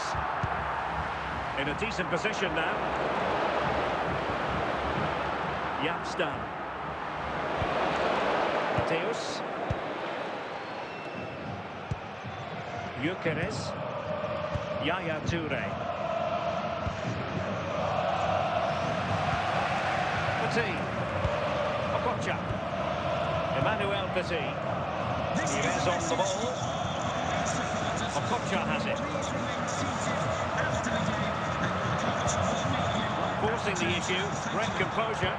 In a decent position now. Yapstam. Mateus. Gyökeres, Yaya Toure. Petit. Okocha. Emmanuel Petit. He is on the ball. Okocha has it. Forcing the issue. Great composure.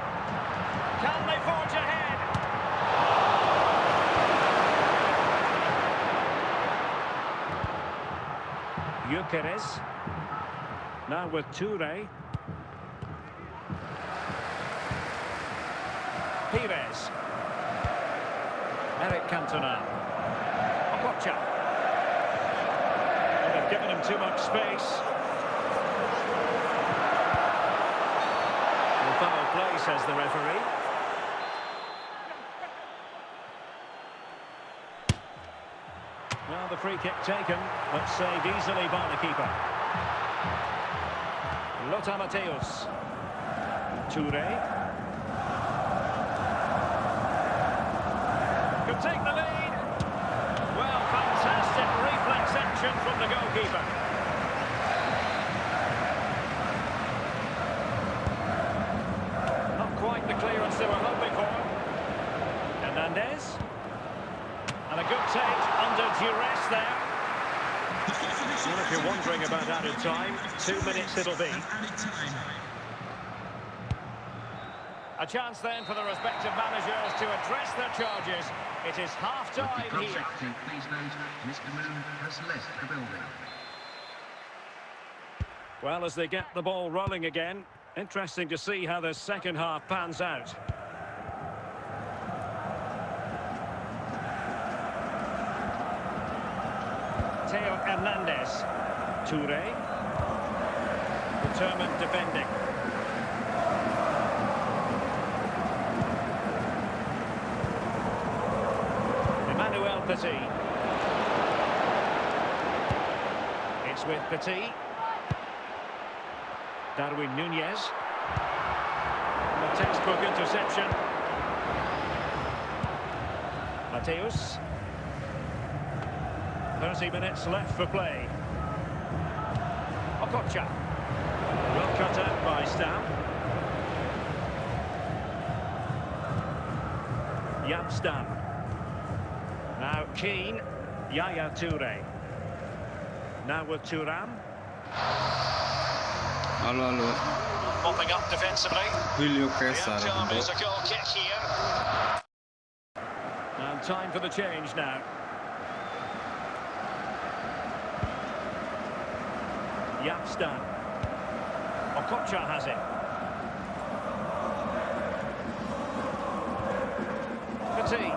Can they forge ahead? Gyökeres. Now with Toure. Pires. Eric Cantona. Okocha. And they've given him too much space. And foul play, says the referee. Well, the free kick taken, but saved easily by the keeper. Lothar Matthäus. Toure. Could take the lead. Well, fantastic reflex action from the goalkeeper. Not quite the clearance they were hoping for. Hernandez. And a good take under duress there. Well, if you're wondering about added time, 2 minutes it'll be. A chance then for the respective managers to address their charges. It is half-time here. Please note, Mr. Moon has left the building. Well, as they get the ball rolling again, interesting to see how the second half pans out. Theo Hernandez. Toure. Determined defending. Emmanuel Petit. It's with Petit. Darwin Nunez. And a textbook interception. Mateus. 30 minutes left for play. Okocha. Well cut out by Stam. Yapstam. Now Keane. Yaya Toure. Now with Thuram. Hallå. Mopping up defensively. Julio The Cesar. outcome is a goal kick here. And time for the change now. Yapstam. Okocha has it. Petit.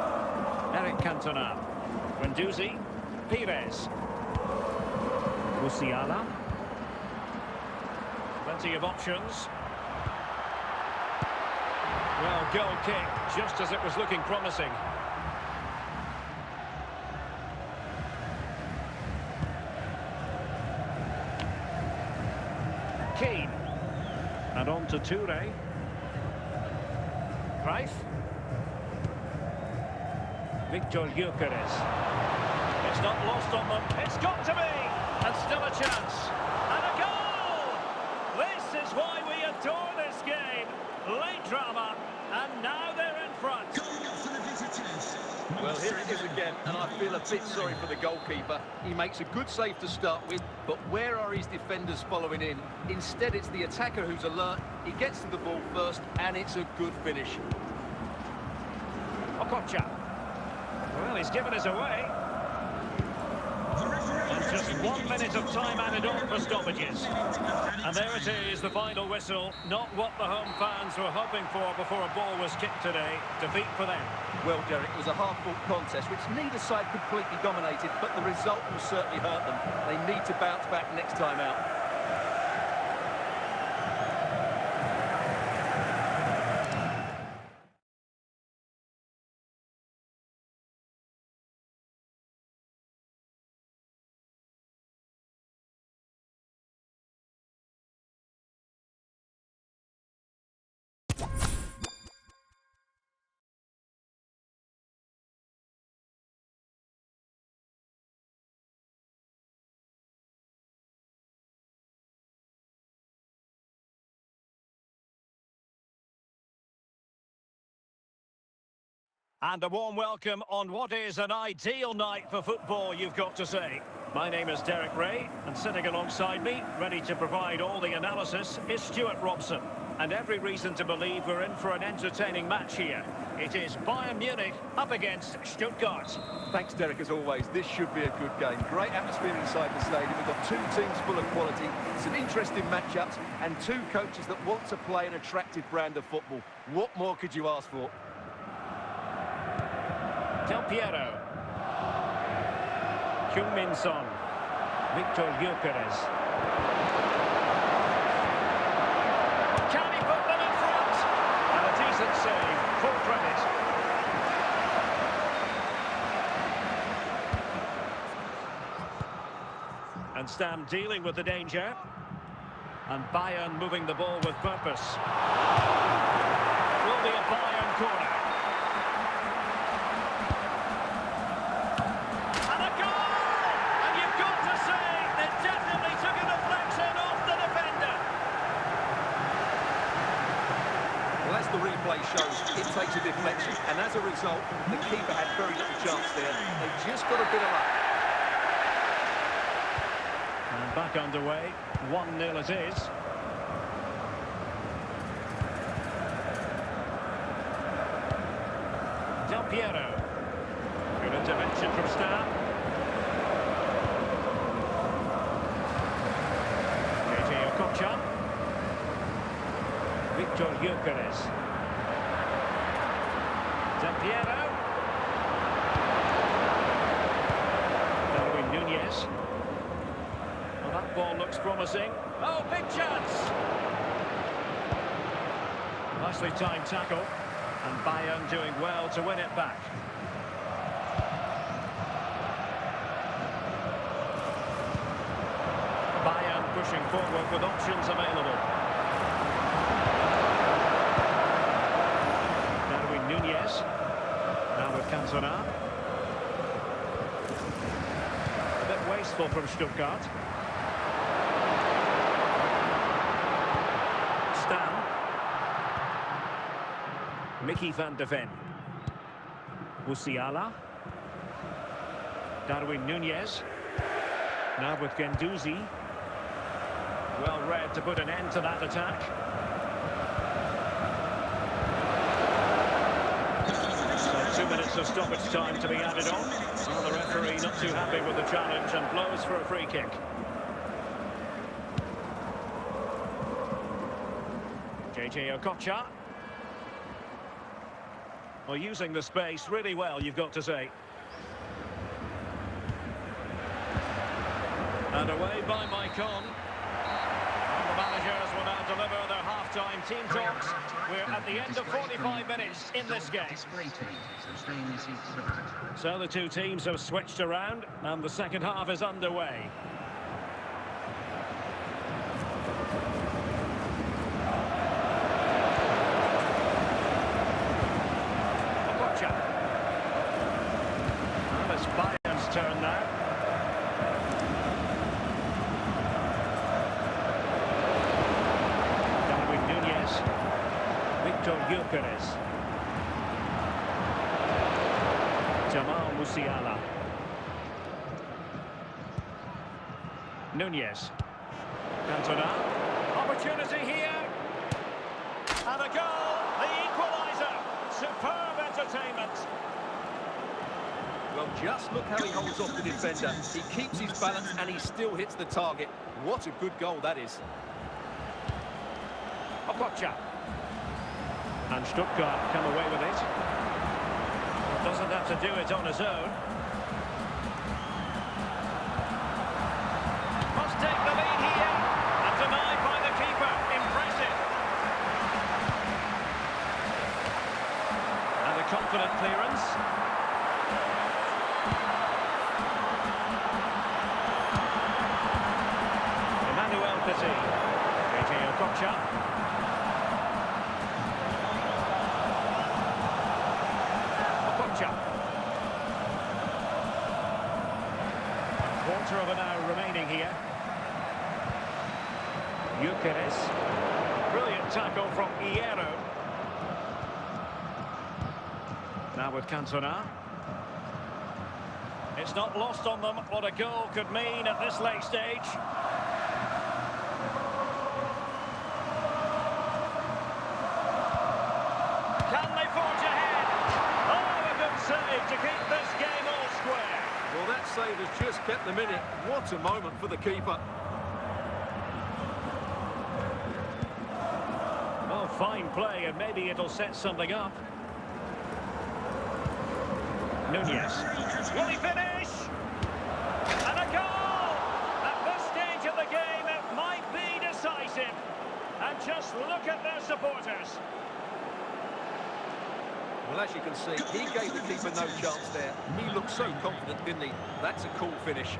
Eric Cantona. Guendouzi. Pires. Musiala. Plenty of options. Well, goal kick, just as it was looking promising. Keane. And on to Toure. Cruyff. Victor Gyökeres. It's not lost on them. It's got to be. And still a chance. And a goal! This is why we adore this game. Late drama. And now they're in front. Going up for the visitors. Well, here it is again, and I feel a bit sorry for the goalkeeper. He makes a good save to start with, but where are his defenders following in? Instead, it's the attacker who's alert. He gets to the ball first, and it's a good finish. Okocha. Well, he's given us away. And just 1 minute of time added on for stoppages. And there it is, the final whistle. Not what the home fans were hoping for before a ball was kicked today. Defeat for them. Well, Derek, it was a hard-fought contest, which neither side completely dominated, but the result will certainly hurt them. They need to bounce back next time out. And a warm welcome on what is an ideal night for football, you've got to say. My name is Derek Ray, and sitting alongside me, ready to provide all the analysis, is Stuart Robson. And every reason to believe we're in for an entertaining match here. It is Bayern Munich up against Stuttgart. Thanks, Derek, as always. This should be a good game. Great atmosphere inside the stadium. We've got two teams full of quality, some interesting matchups, and two coaches that want to play an attractive brand of football. What more could you ask for? Del Piero. Heung-min Son. Victor Gyökeres. Can he put them in front? And a decent save, full credit. And Stam dealing with the danger. And Bayern moving the ball with purpose. Will be a Bayern corner. The replay shows it takes a deflection, and as a result, the keeper had very little chance there. They just got a bit of luck. And back underway, 1-0 it is. Del Piero. Good intervention from Stam. Okocha. Victor Gyökeres. Del Piero. Nunez. Well, that ball looks promising. Oh, big chance! Nicely timed tackle. And Bayern doing well to win it back. Bayern pushing forward with options available. Nunez. Now with Cantona. A bit wasteful from Stuttgart. Stam. Mickey van de Ven. Musiala. Darwin Nunez. Now with Guendouzi. Well read to put an end to that attack. So 2 minutes of stoppage time to be added on. Well, the referee not too happy with the challenge and blows for a free kick. JJ Okocha. Well, using the space really well, you've got to say. And away by Maicon. And the managers will now deliver their half-time team talks. We're at the end of 45 minutes in this game. So the two teams have switched around, and the second half is underway. Okocha. Well, it's Bayern's turn now. Victor Gyökeres. Musiala. Nunez. Cantona. Opportunity here. And a goal. The equaliser. Superb entertainment. Well, just look how he holds off the defender. He keeps his balance and he still hits the target. What a good goal that is. Okocha. And Stuttgart come away with it. Doesn't have to do it on his own. Must take the lead here. And denied by the keeper. Impressive. And a confident clearance. Okocha. Okocha. Quarter of an hour remaining here. Gyökeres. Brilliant tackle from Hierro. Now with Cantona. It's not lost on them what a goal could mean at this late stage. To keep this game all square. Well, that save has just kept them in it. What a moment for the keeper. Oh, fine play, and maybe it'll set something up. Nunez. Will he finish? And a goal! At this stage of the game, it might be decisive. And just look at their supporters. Well, as you can see, he gave the keeper no chance there. He looked so confident, didn't he? That's a cool finish.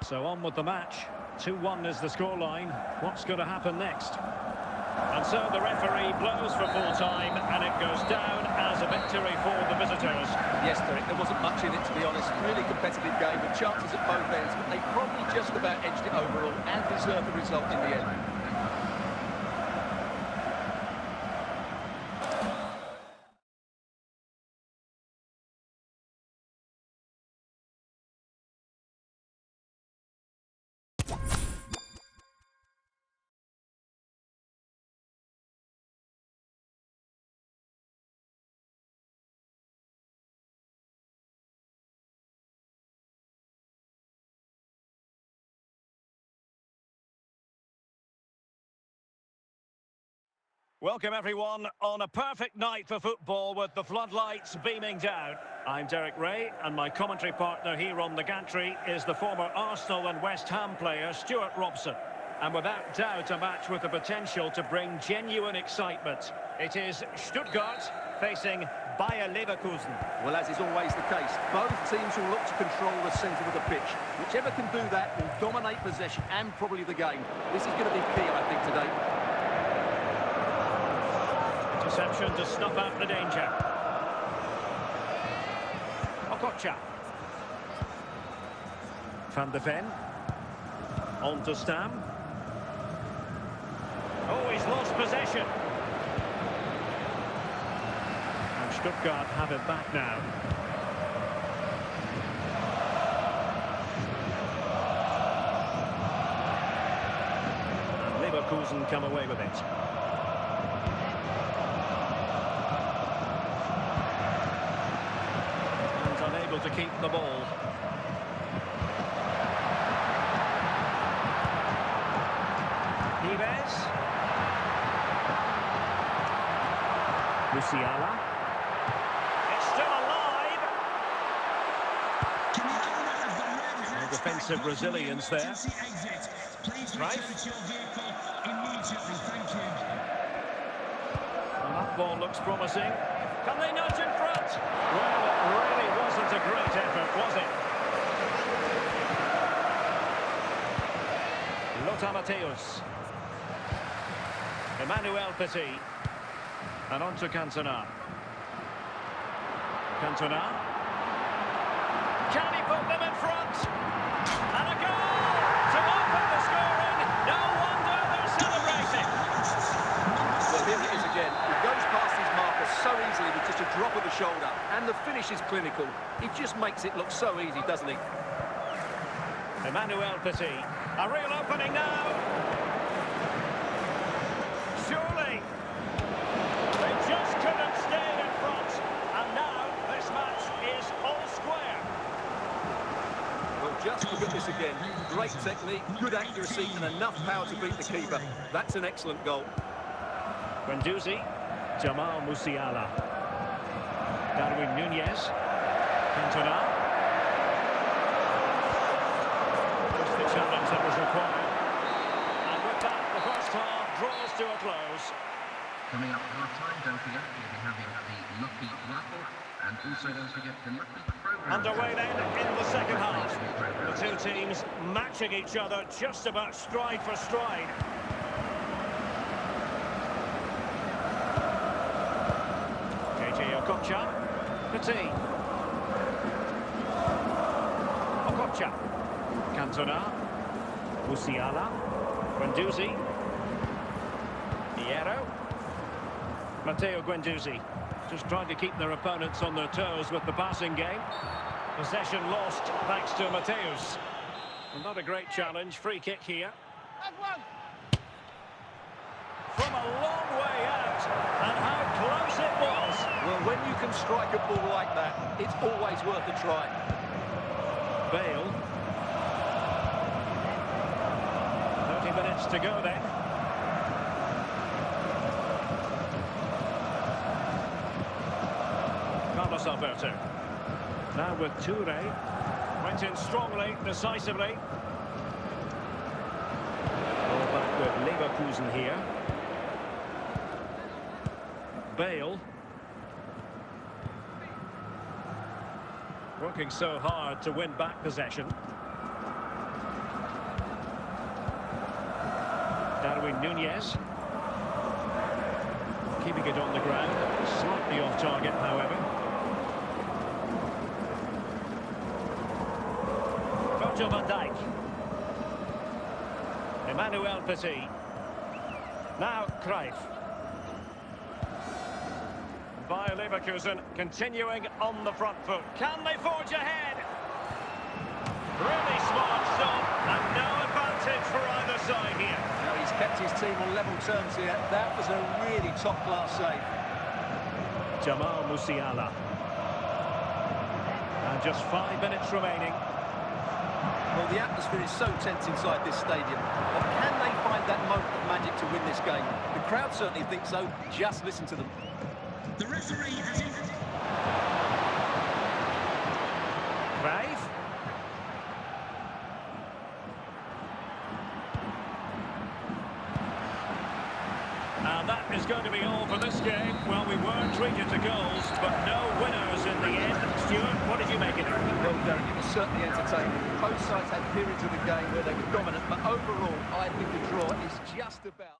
So on with the match. 2-1 is the scoreline. What's going to happen next? And so the referee blows for full time, and it goes down as a victory for the visitors. Yes, Derek, there wasn't much in it, to be honest. Really competitive game with chances at both ends, but they probably just about edged it overall and deserved the result in the end. Welcome everyone on a perfect night for football with the floodlights beaming down. I'm Derek Ray, and my commentary partner here on the gantry is the former Arsenal and West Ham player Stuart Robson. And without doubt a match with the potential to bring genuine excitement. It is Stuttgart facing Bayer Leverkusen. Well, as is always the case, both teams will look to control the centre of the pitch. Whichever can do that will dominate possession and probably the game. This is going to be key, I think, today. Interception to snuff out the danger. Okocha. Van de Ven. On to Stam. Oh, he's lost possession. And Stuttgart have it back now. And Leverkusen come away with it. To keep the ball. Neves. Musiala. It's still alive. No defensive resilience there. Right. Well, that ball looks promising. Can they nudge in front? Well, it really wasn't a great effort, was it? Lothar Matthäus. Emmanuel Petit. And on to Cantona. Cantona. Can he put them in front? And a goal to open the scoring. No wonder they're celebrating. finish is clinical. He just makes it look so easy, doesn't he? Emmanuel Petit. A real opening now. Surely. They just couldn't stay in front. And now this match is all square. Well, just look at this again. Great technique, good accuracy, and enough power to beat the keeper. That's an excellent goal. Guendouzi. Jamal Musiala. Darwin Nunez. Cantona. Just the challenge that was required. And with that, the first half draws to a close. Coming up half-time, don't forget, we'll be having the lucky raffle, and also don't forget the lucky program. Underway then in the second half. The two teams matching each other just about stride for stride. Okocha, Petit, Okocha, Cantona, Musiala, Guendouzi, Hierro, Matteo Guendouzi, just trying to keep their opponents on their toes with the passing game. Possession lost thanks to Mateus. Well, not a great challenge, free kick here. From a long way out, and how close it was. Well, when you can strike a ball like that, it's always worth a try. Bale. 30 minutes to go then. Carlos Alberto. Now with Toure. Went in strongly, decisively. Ball back with Leverkusen here. Bale. Working so hard to win back possession. Darwin Nunez. Keeping it on the ground. Slightly off target, however. Virgil van Dijk. Emmanuel Petit. Now Cruyff. Bayer Leverkusen continuing on the front foot. Can they forge ahead? Really smart stop, and no advantage for either side here. Now he's kept his team on level terms here. That was a really top-class save. Jamal Musiala. And just 5 minutes remaining. Well, the atmosphere is so tense inside this stadium. But can they find that moment of magic to win this game? The crowd certainly think so. Just listen to them. The referee has it. Cruyff. And that is going to be all for this game. Well, we were treated to goals, but no winners in the end. Stuart, what did you make of it? Well, Derek, it was certainly entertaining. Both sides had periods of the game where they were dominant, but overall, I think the draw is just about...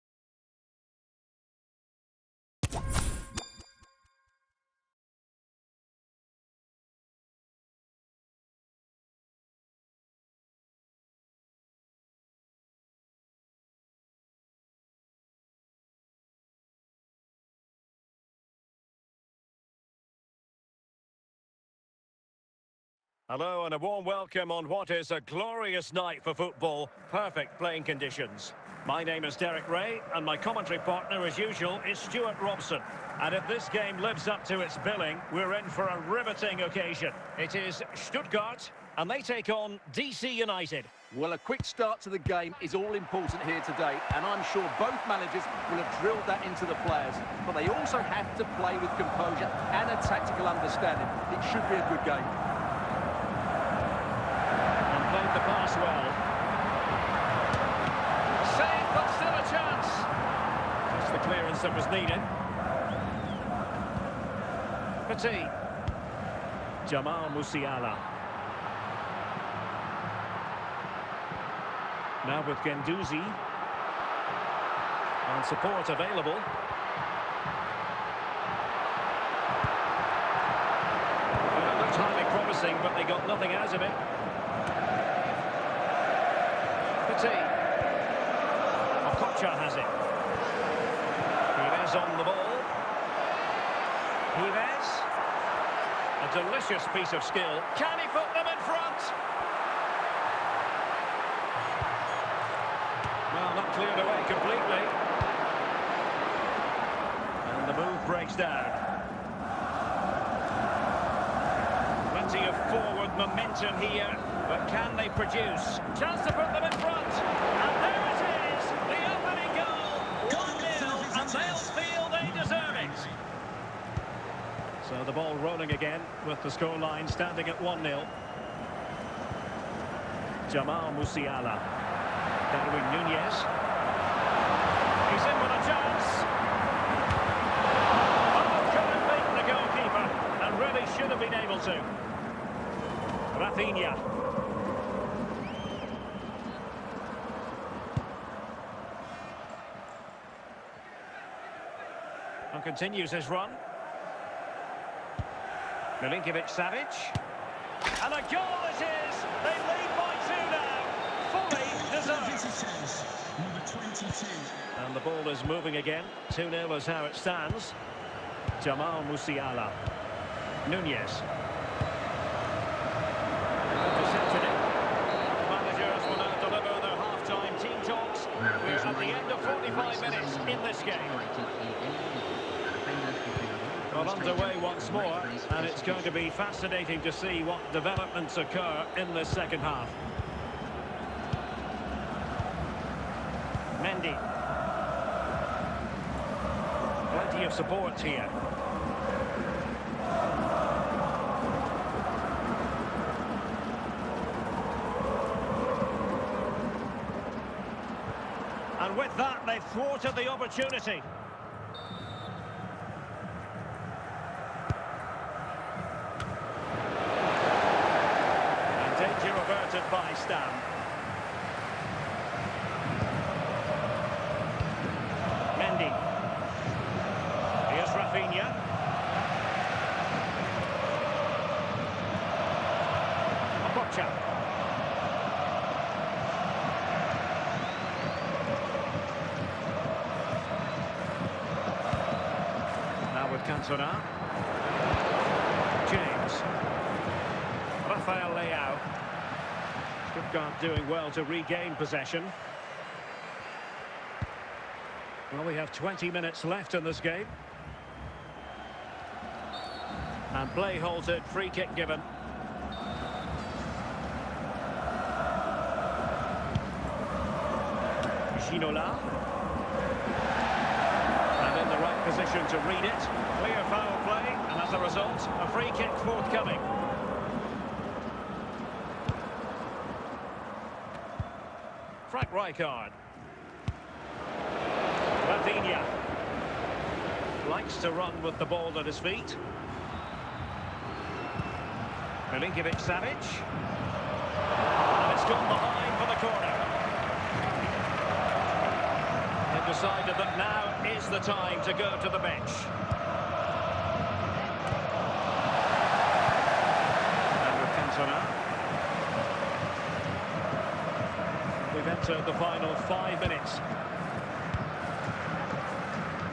Hello and a warm welcome on what is a glorious night for football. Perfect playing conditions. My name is Derek Ray and my commentary partner as usual is Stuart Robson. And if this game lives up to its billing, we're in for a riveting occasion. It is Stuttgart and they take on DC United. Well, a quick start to the game is all important here today, and I'm sure both managers will have drilled that into the players. But they also have to play with composure and a tactical understanding. It should be a good game. Played the pass well. Save, but still a chance. Just the clearance that was needed. Petit. Jamal Musiala. Now with Guendouzi. And support available. Well, it looked highly promising, but they got nothing out of it. Okocha has it. Pires on the ball. Pires. A delicious piece of skill. Can he put them in front? Well, not cleared away completely. And the move breaks down. Plenty of forward momentum here, but can they produce? Chance to put them in front. And there it is, the opening goal. 1-0, and they'll feel they deserve it. So the ball rolling again with the scoreline standing at 1-0. Jamal Musiala. Darwin Nunez. He's in with a chance. Oh, couldn't beat the goalkeeper, and really should have been able to. Rafinha. And continues his run. Milinkovic-Savic. And a goal it is! They lead by 2 now. Fully deserved. Visitors, number 22. And the ball is moving again. 2-0 is how it stands. Jamal Musiala. Nunez. Intercepted it. Managers will now deliver their half-time team talks. We're at the end of 45 minutes in this game. Well, underway once more, and it's going to be fascinating to see what developments occur in this second half. Mendy. Plenty of support here. And with that, they've thwarted the opportunity. And danger averted by Stam. Mendy. Here's Rafinha. Okocha. Now with Cantona. James. Rafael Leao. Stuttgart doing well to regain possession. Well, we have 20 minutes left in this game. And play halted, free kick given. Ginola. And in the right position to read it. Clear foul play, and as a result, a free kick forthcoming. Frank Rijkaard. Rafinha likes to run with the ball at his feet. Milinkovic-Savic. And it's gone behind for the corner. They've decided that now is the time to go to the bench. And with Cantona. We've entered the final 5 minutes.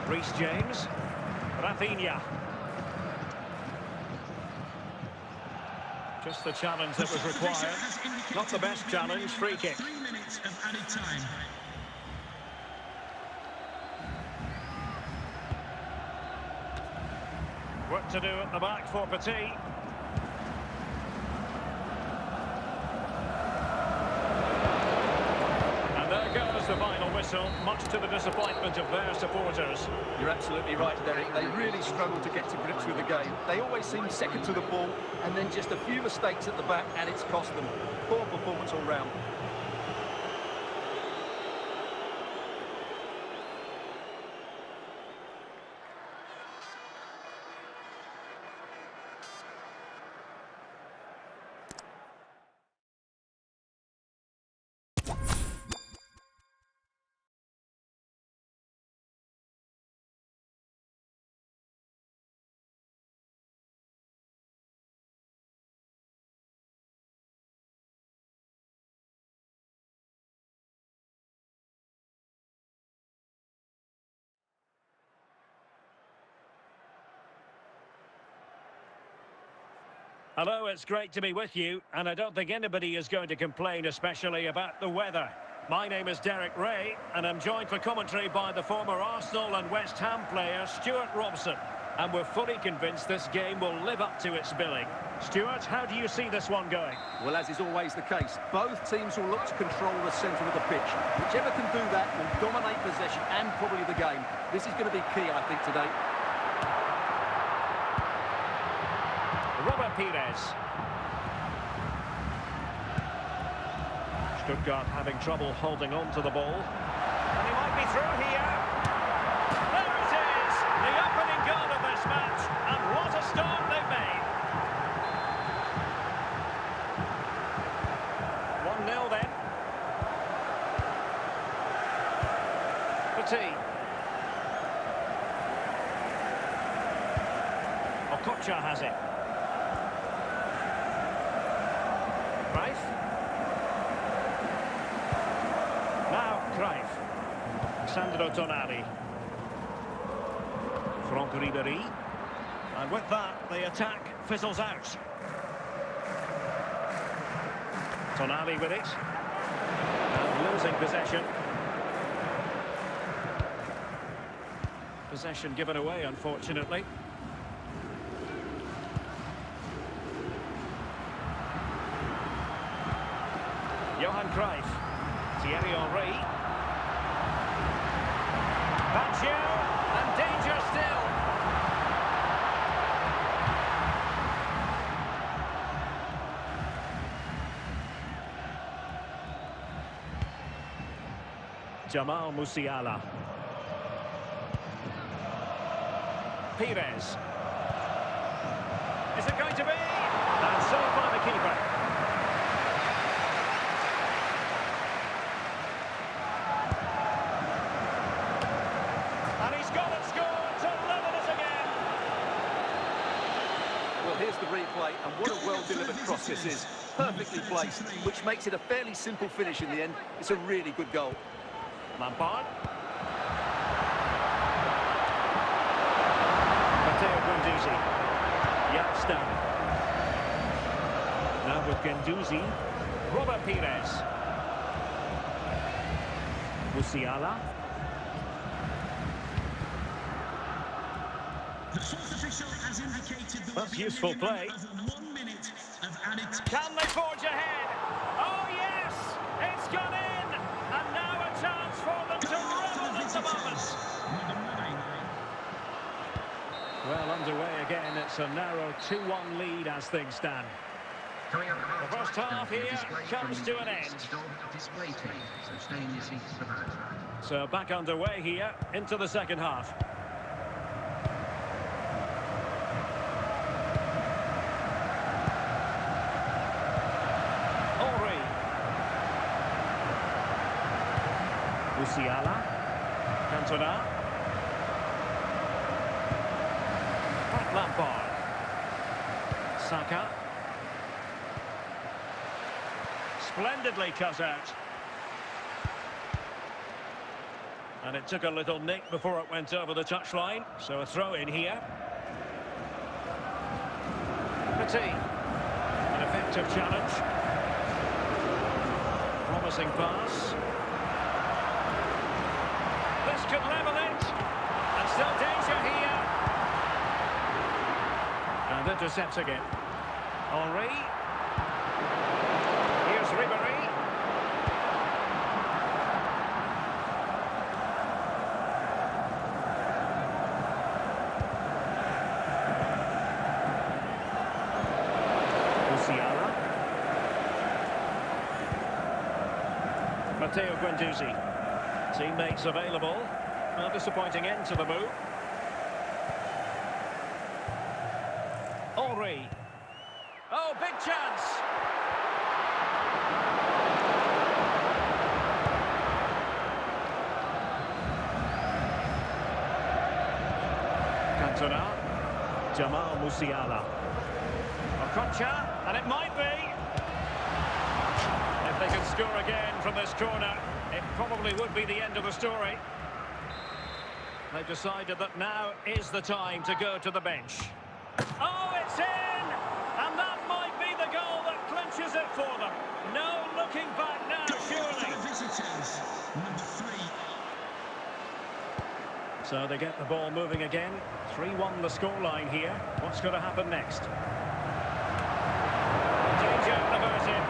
Reece James. Rafinha. Just the challenge that was required. Not the best challenge, free kick. 3 minutes of added time. Work to do at the back for Petit. And there goes the final whistle, much to the disappointment of their supporters. You're absolutely right, Derek. They really struggle to get to grips with the game. They always seem second to the ball, and then just a few mistakes at the back, and it's cost them. Poor performance all round. Hello, it's great to be with you, and I don't think anybody is going to complain, especially about the weather. My name is Derek Ray, and I'm joined for commentary by the former Arsenal and West Ham player, Stuart Robson. And we're fully convinced this game will live up to its billing. Stuart, how do you see this one going? Well, as is always the case, both teams will look to control the centre of the pitch. Whichever can do that will dominate possession and probably the game. This is going to be key, I think, today. Robert Pires. Stuttgart having trouble holding on to the ball. And he might be through here. There it is! The opening goal of this match. And what a start they've made. 1-0 then. Petit. Okocha has it. Cruyff. Now Cruyff. Sandro Tonali. Franck Ribéry. And with that, the attack fizzles out. Tonali with it. And losing possession. Possession given away, unfortunately. Johan Cruyff, Thierry Henry, Menuju, and danger still. Jamal Musiala. Pires. Is it going to be? And saved by the keeper. Here's the replay, and what a well-delivered cross this is. Perfectly placed, which makes it a fairly simple finish in the end. It's a really good goal. Lampard. Matteo Guendouzi. Yapstam. Now with Guendouzi. Robert Pires. Musiala. The fourth official has indicated there That's will be useful a minimum play. of 1 minute of added time. Can they forge ahead? Oh yes! It's gone in! And now a chance for them to revel at the moment. Well, underway again. It's a narrow 2-1 lead as things stand. The first half here comes to an end. So back underway here into the second half. Musiala, Cantona, Frank Lampard, Saka, splendidly cut out, and it took a little nick before it went over the touchline, so a throw in here. Petit, an effective challenge, promising pass. This could level it, and still danger here. And intercepting it. Henry. Here's Ribéry. Musiala. Matteo Guendouzi. Teammates available. A disappointing end to the move. Henry. Oh, big chance. Cantona. Jamal Musiala. Okocha, and it might be. If they can score again from this corner, it probably would be the end of the story. They've decided that now is the time to go to the bench. Oh, it's in! And that So they get the ball moving again. 3-1 the scoreline here. What's going to happen next? Danger averted.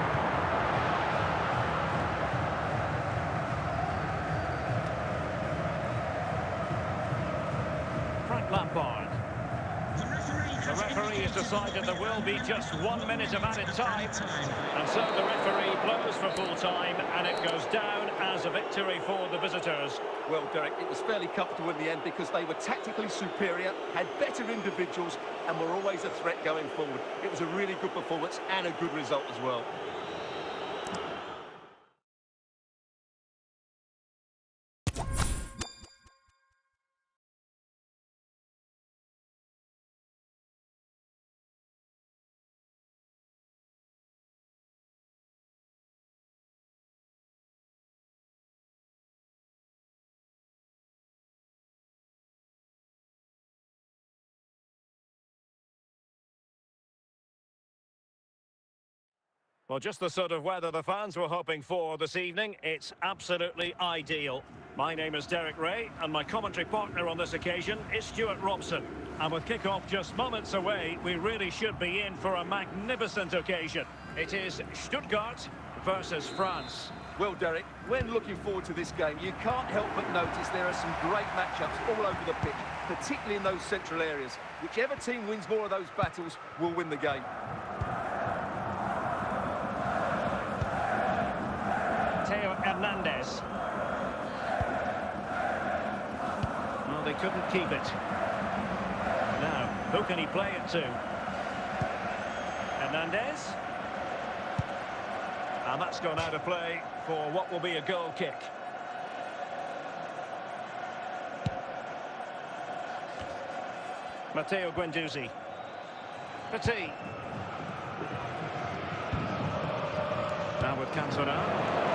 Frank Lampard. The referee has decided there will be just 1 minute of added time. And so the referee blows for full time, and it goes down as a victory for the visitors. Well, Derek, it was fairly comfortable in the end because they were tactically superior, had better individuals, and were always a threat going forward. It was a really good performance and a good result as well. Well, just the sort of weather the fans were hoping for this evening. It's absolutely ideal. My name is Derek Ray, and my commentary partner on this occasion is Stuart Robson. And with kick-off just moments away, we really should be in for a magnificent occasion. It is Stuttgart versus France. Well, Derek, when looking forward to this game, you can't help but notice there are some great matchups all over the pitch, particularly in those central areas. Whichever team wins more of those battles will win the game. Theo Hernandez. Well, they couldn't keep it. Now, who can he play it to? Hernandez. And that's gone out of play for what will be a goal kick. Matteo Guendouzi. Petit. Now with Cantona.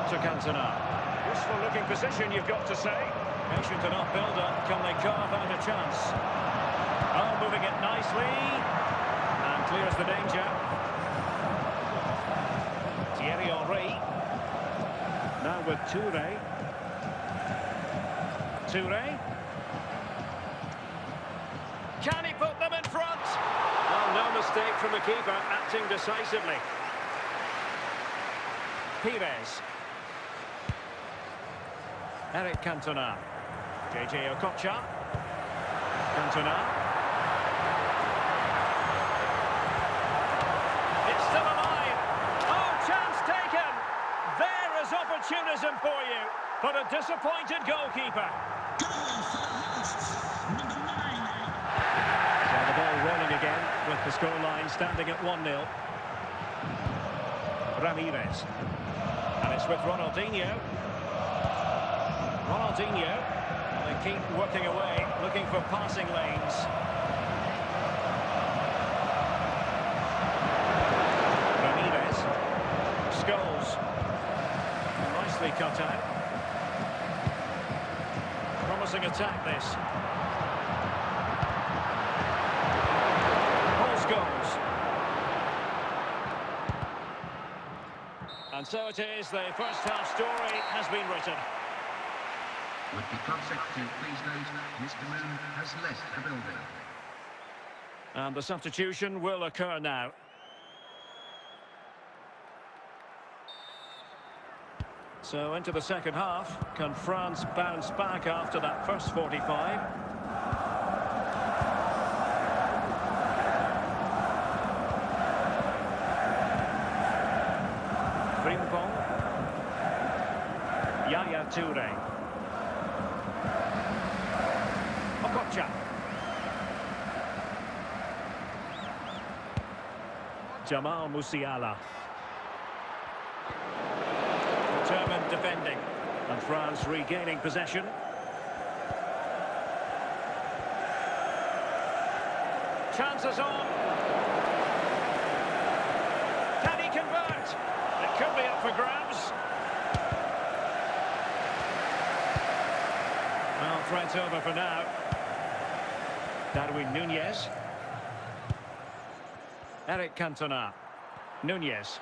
To Cantona. Useful looking position, you've got to say. Patient enough build-up. Can they carve out a chance? Oh, moving it nicely. And clears the danger. Thierry Henry. Now with Touré. Touré. Can he put them in front? Oh, no mistake from the keeper, acting decisively. Pires. Eric Cantona. JJ Okocha. Cantona. It's still alive. Oh, chance taken. There is opportunism for you, but a disappointed goalkeeper. So the ball rolling again with the scoreline standing at 1-0. Ramirez. And it's with Ronaldinho. Ronaldinho, they keep working away, looking for passing lanes. Ramirez. Scholes. Nicely cut out. Promising attack, this. Paul Scholes. And so it is, the first half story has been written. Would the club secretary please note Mr. Moon has left the building. And the substitution will occur now. So into the second half. Can France bounce back after that first 45? Frimpong. Yaya Touré. Okocha. Jamal Musiala. Determined defending. And France regaining possession. Chances on. Can he convert? It could be up for grabs. Well, threat's over for now. Darwin Núñez. Eric Cantona. Núñez.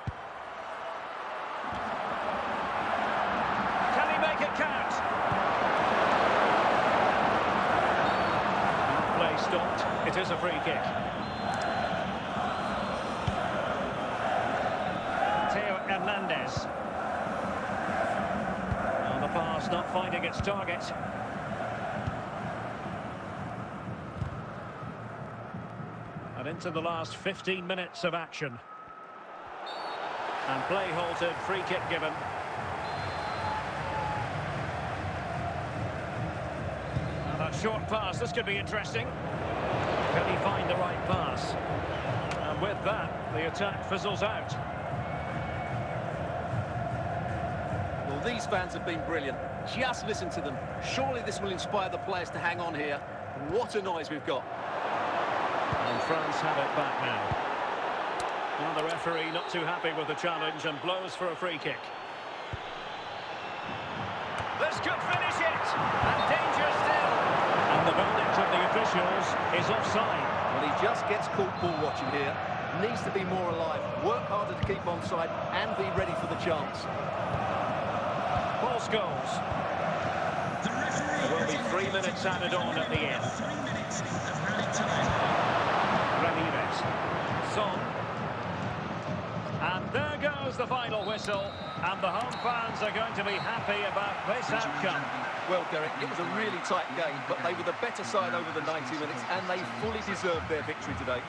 Can he make it count? stopped. It is a free kick. Hernandez. And the pass not finding its target. And into the last 15 minutes of action. And play halted, free kick given. And that short pass, this could be interesting. Can he find the right pass? And with that, the attack fizzles out. Well, these fans have been brilliant. Just listen to them. Surely this will inspire the players to hang on here. What a noise we've got. And France have it back now. Well, the referee not too happy with the challenge and blows for a free kick. This could finish it! And danger still! And the verdict of the officials is offside. Well, he just gets caught ball watching here. Needs to be more alive, work harder to keep onside and be ready for the chance. Paul Scholes. There will be 3 minutes added on at the end. 3 minutes of added time. Ramirez. Son. And there goes the final whistle. And the home fans are going to be happy about this outcome. Well, Derek, it was a really tight game, but they were the better side over the 90 minutes, and they fully deserved their victory today.